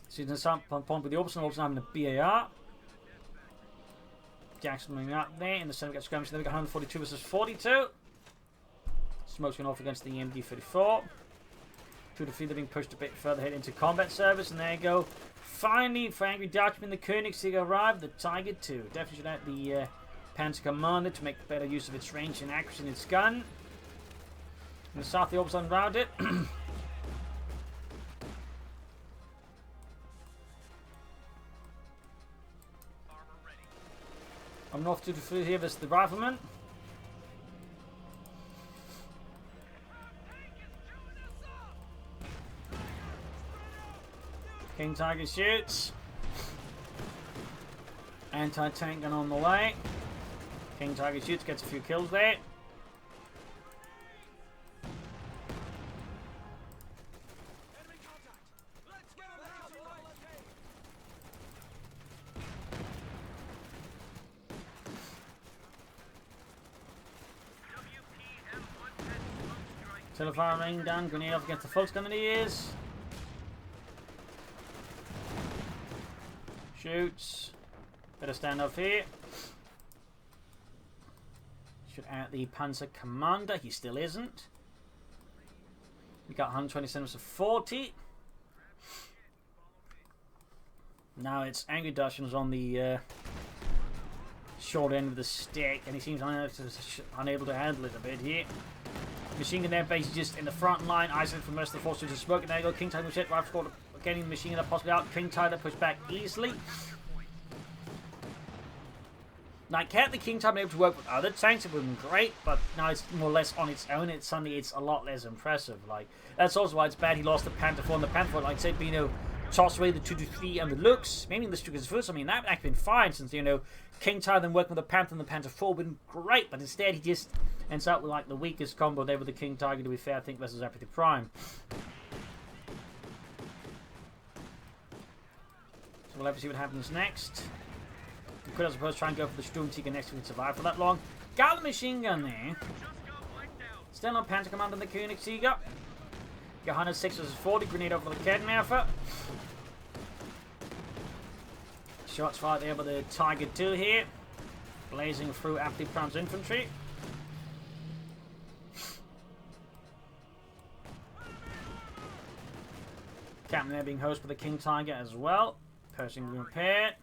So you can start on point with the Orbison, Orbison having a BAR. Jackson moving up there. In the center, we got skirmishes. Then we got 142 versus 42. Smoke's going off against the MD-34. Two defeat, they're being pushed a bit further ahead into combat service. And there you go. Finally, for Angry Dutchman, the Koenigsegg arrived. The Tiger 2. Definitely should add the Panzer Commander to make better use of its range and accuracy in its gun. In the south, the Orbison around it. I'm north to the fleet here, this is the Rifleman. King Tiger shoots. Anti-tank gun on the way. King Tiger shoots, gets a few kills there. Telefire rain down, grenade off against the Fultz gun in the ears. Shoots. Better stand off here. Should out the Panzer Commander. He still isn't. We got 127 to 40. Now it's Angry Dutchman's on the short end of the stick, and he seems unable to handle it a bit here. Machine gun there, basically just in the front line, isolated from most of the forces of smoke. And there you go, King Tiger was hit. Rifle squad getting the machine gun possibly out. King Tiger pushed back easily. Now, can't the King Tiger be able to work with other tanks? It would have been great, but now it's more or less on its own. Suddenly it's a lot less impressive. Like, that's also why it's bad he lost the Panther 4 and the Panther 4. Like I said, you know, toss away the 223 and the looks. Maybe the Stukas first. I mean, that would actually been fine since, you know, King Tiger then working with the Panther and the Panther 4 would have been great, but instead he just ends up with like the weakest combo there with the King Tiger, to be fair, I think, versus Apathy Prime. So we'll have to see what happens next. We could, I suppose, try and go for the Sturmtiger next if we can survive for that long. Got the machine gun there. Still on Panther Commander and the Koenigsegg. Got 106 versus 40. Grenade over the Kettenwerfer. Shots fired there by the Tiger 2 here. Blazing through Apathy Prime's infantry. Captain there being hosted by the King Tiger as well. Pershing repaired.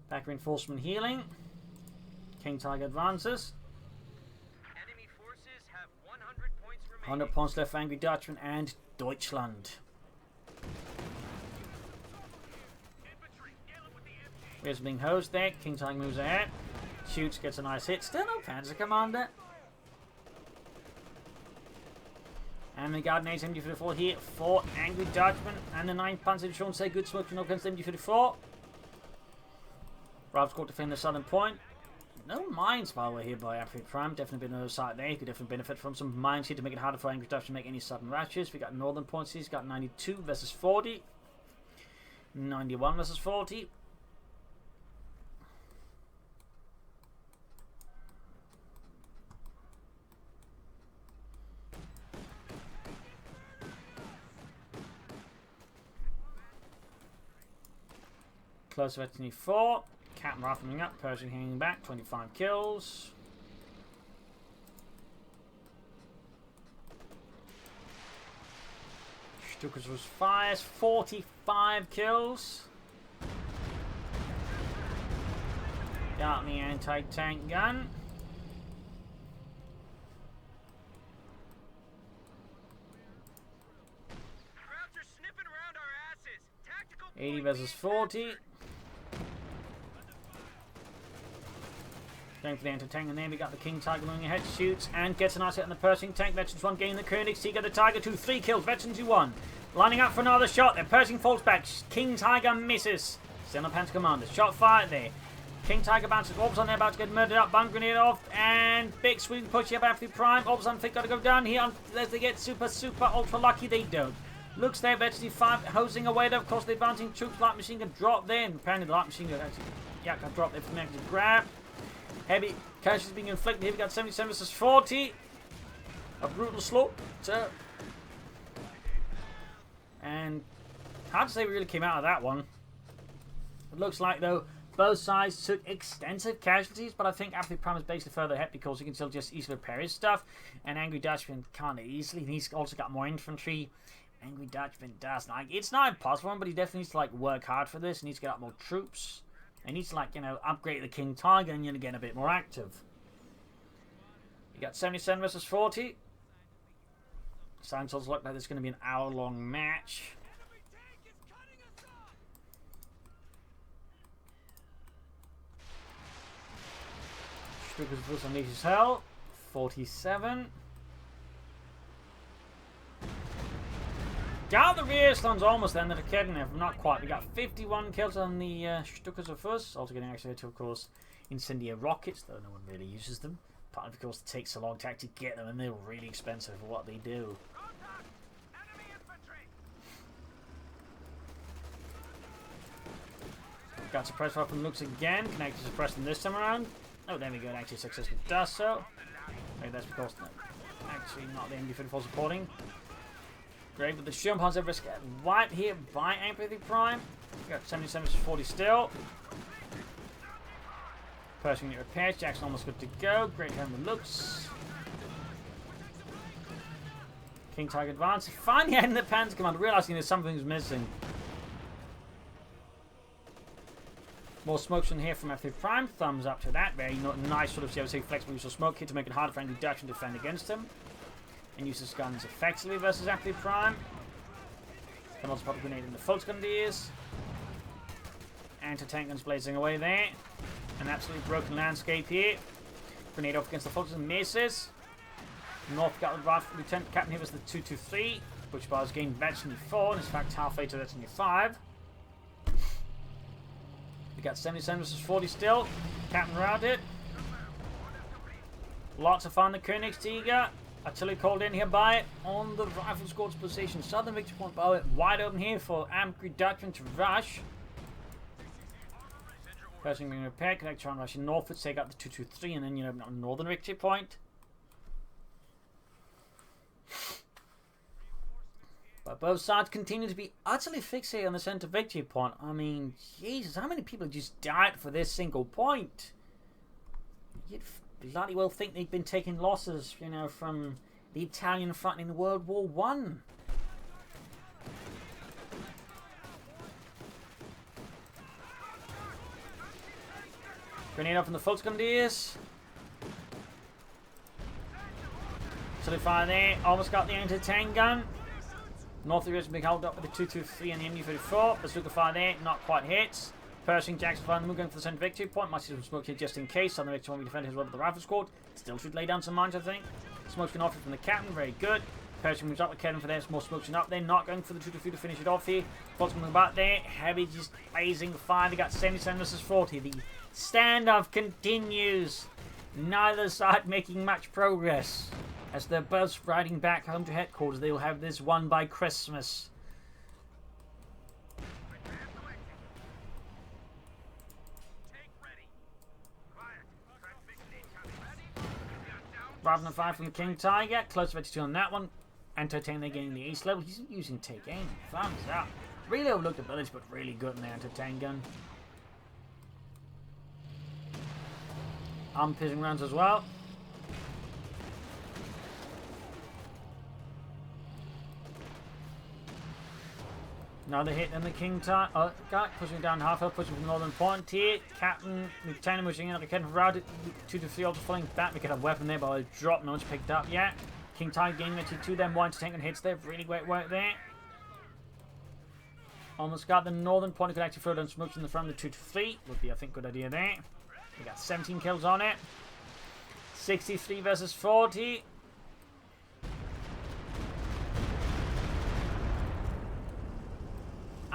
Back reinforcement healing. King Tiger advances. Enemy forces have 100 points remaining. 100 points left for Angry Dutchman and Deutschland. Here's being hosed there. King Tiger moves ahead. Shoots, gets a nice hit. Still no Panzer Commander. And we got an 8-MG-54 here for Angry Dutchman. And the 9th Panzer Division say good smoke to against MG-54. Ralph's got to defend the southern point. No mines, by the way, here by Apathy Prime. Definitely been on the side there. He could definitely benefit from some mines here to make it harder for Angry Dutchman to make any sudden ratchets. We got northern points here. He's got 92 versus 40. 91 versus 40. Close veteran 4. Captain rifling up. Pershing hanging back. 25 kills. Stukas was fires. 45 kills. Got the anti-tank gun. Krauts are sniffing around our asses. Tactical 80 versus 40. Going for the anti-tank, and then we got the King Tiger moving ahead, shoots, and gets a nice hit on the Pershing tank. Veterans 1 gaining the Koenigsegg, the Tiger 2, 3 kills, Veterans 2 1. Lining up for another shot, the Pershing falls back, King Tiger misses. Still on Panther Commander, shot fired there. King Tiger bounces, Orbs on there, about to get murdered up, bomb grenade off, and big sweeping push up Apathy Prime. Orbs on, got to go down here, as they get super ultra lucky, they don't. Looks there, Veterans 5 hosing away there, of course the advancing troops, light machine gun drop there, and apparently the light machine gun actually, yeah, got dropped there for the next grab. Heavy casualties being inflicted here. We got 77 versus 40. A brutal slope. And hard to say we really came out of that one. It looks like, though, both sides took extensive casualties, but I think Apathy Prime is basically further ahead because he can still just easily repair his stuff. And Angry Dutchman kind of easily. And he's also got more infantry. Angry Dutchman does. Like, it's not impossible, but he definitely needs to like work hard for this. He needs to get out more troops. He needs to, like, you know, upgrade the King Tiger and, you know, get a bit more active. You got 77 versus 40. Sounds also look like there's going to be an hour-long match. Stukas versus unleashes hell. 47. Got the rear slums almost then, they're kidding if not quite. We got 51 kills on the Stukas of us. Also getting access to, of course, incendiary rockets, though no one really uses them. Partly because it takes a long time to get them and they're really expensive for what they do. Got suppressed weapon looks again. Can actually suppress them this time around. Oh, there we go. It actually successfully does so. Maybe that's because actually not the MD-54 supporting. Great, but the Shumpons have risk wiped here by Apathy Prime. We got 77 versus 40 still. Pershing get repaired. Jackson almost good to go. Great hammer looks. King Tiger advance. Finally ending the Panther Commander, realizing there's something's missing. More smoke from here from Apathy Prime. Thumbs up to that. Very nice sort of flexible use of smoke here to make it harder for Angry Dutchman to defend against him. And uses guns effectively versus Apathy Prime. Can also pop a grenade in the Volksgrenadiers. Anti-tank guns blazing away there. An absolutely broken landscape here. Grenade off against the Volksgrenadiers misses. North got the rifle Lieutenant Captain here was the 223, which bars gained veteran 4 and is in fact halfway to veteran 5. We got 77 versus 40 still. Captain routed. Lots of fun. The Koenigsegg. Artillery called in here by it on the rifle squad's position. Southern victory point by it wide open here for Angry Dutchman to rush. Pershing being repaired. Can try and rush in northwards, take out the 223, and then, you know, northern victory point. But both sides continue to be utterly fixated on the center victory point. I mean, Jesus, how many people just died for this single point? You'd bloody well think they've been taking losses, you know, from the Italian front in World War One. Grenade off from the Volksgrenadiers. So fire there. Almost got the anti-tank gun. North of the being held up with the 223 and the MD-34. Bazooka fire there. Not quite hits. Pershing, Jackson fire the move going for the center victory point. Might see some smoke here just in case. Southern victory won't be defended as well with the rifle squad. Still should lay down some mines, I think. Smoke's been offered from the captain. Very good. Pershing moves up with Kevin for there. Some more smoke's up there. Not going for the 223 to finish it off here. Bolt's moving back there. Heavy just blazing fire. They got 77 versus 40. The standoff continues. Neither side making much progress. As they're both riding back home to headquarters, they will have this won by Christmas. Rather than fire from the King Tiger, close to 52 on that one. Anti-tank they're getting the ace level. He's using take aim. Thumbs up. Really overlooked abilities, but really good in the anti-tank gun. Armour piercing rounds as well. Another hit in the King Tiger. Pushing down half hill, pushing from Northern Point here. Captain, Lieutenant pushing in like a Captain routed. 2 to 3 also falling back. We get a weapon there, but I dropped. No one's picked up yet. King Tiger gaining actually 2 then 1 to tank and hits there. Really great work there. Almost got the Northern Point. Could actually throw down smokes in the front of the 2 to 3. Would be, I think, good idea there. We got 17 kills on it. 63 versus 40.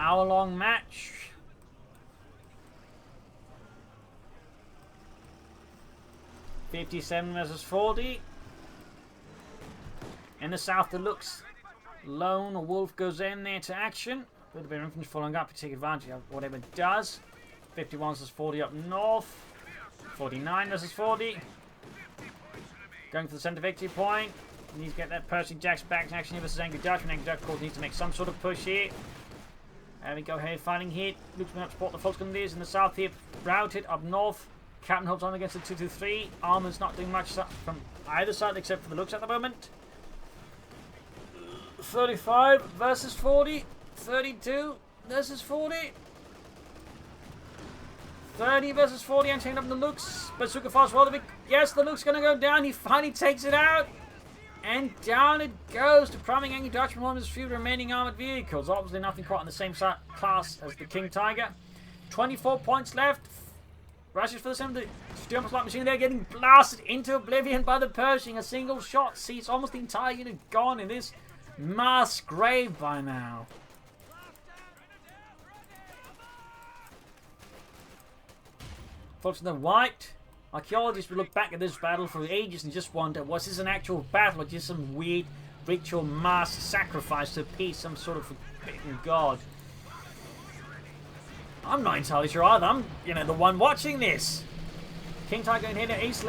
Hour-long match. $57 versus 40. In the south, the looks lone wolf goes in there to action. With a bit of infantry following up to take advantage of whatever it does. 51 versus 40 up north. 49 versus 40. Going for the center victory point. Needs to get that Pershing Jacks back in action here versus Angry Dutchman. Angry Dutchman needs to make some sort of push here. There we go here, fighting hit. Looks to support the Volksgrenadiers in the south here. Routed up north. Captain holds on against the 223. Armour's not doing much from either side except for the looks at the moment. 35 versus 40. 32 versus 40. 30 versus 40. And taking up the looks. Bazooka fast forward. Yes, the look's going to go down. He finally takes it out. And down it goes, depriving Angry Dutchman one of his few remaining armoured vehicles. Obviously nothing quite on the same class as the King Tiger. 24 points left. Rushes for the center. The Steel Light Machine there getting blasted into oblivion by the Pershing. A single shot sees almost the entire unit gone in this mass grave by now. Folks in the white. Archaeologists will look back at this battle for ages and just wonder, was this an actual battle or just some weird ritual mass sacrifice to appease some sort of forbidden god? I'm not entirely sure either. I'm, the one watching this. King Tiger in here to Ace.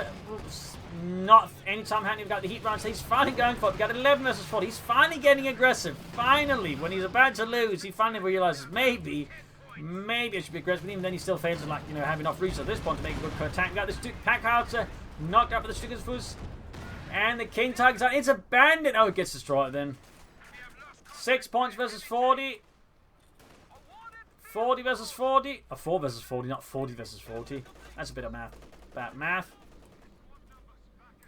Not anytime Handy got the heat rounds. He's finally going for it. We got 11 versus 40. He's finally getting aggressive. Finally, when he's about to lose, he finally realizes maybe I should be aggressive, but even then he still fails to, have enough resources at this point to make a good attack. Got this pack howitzer knocked out for the Stickers Fuzz. And the King Tiger's out. It's abandoned. Oh, it gets destroyed then. 6 points versus 40. 40 versus 40. 4 versus 40, not 40 versus 40. That's a bit of math. Bad math.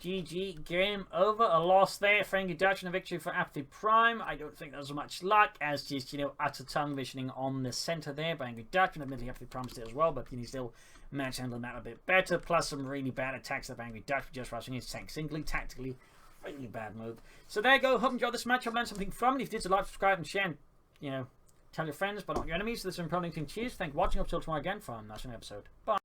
GG, game over. A loss there for Angry Dutchman, a victory for Apathy Prime. I don't think there was much luck, as just, utter tongue visioning on the centre there by Angry Dutchman. Admittedly, Apathy Prime did as well, but he still managed to handle that a bit better. Plus some really bad attacks of Angry Dutchman, just rushing his tank singly, tactically. Really bad move. So there you go. Hope you enjoyed this match. I've learned something from it. If you did, so like, subscribe, and share, and, tell your friends, but not your enemies. So this is Pro Team. Cheers. Thank you for watching. Up till tomorrow again for a national episode. Bye.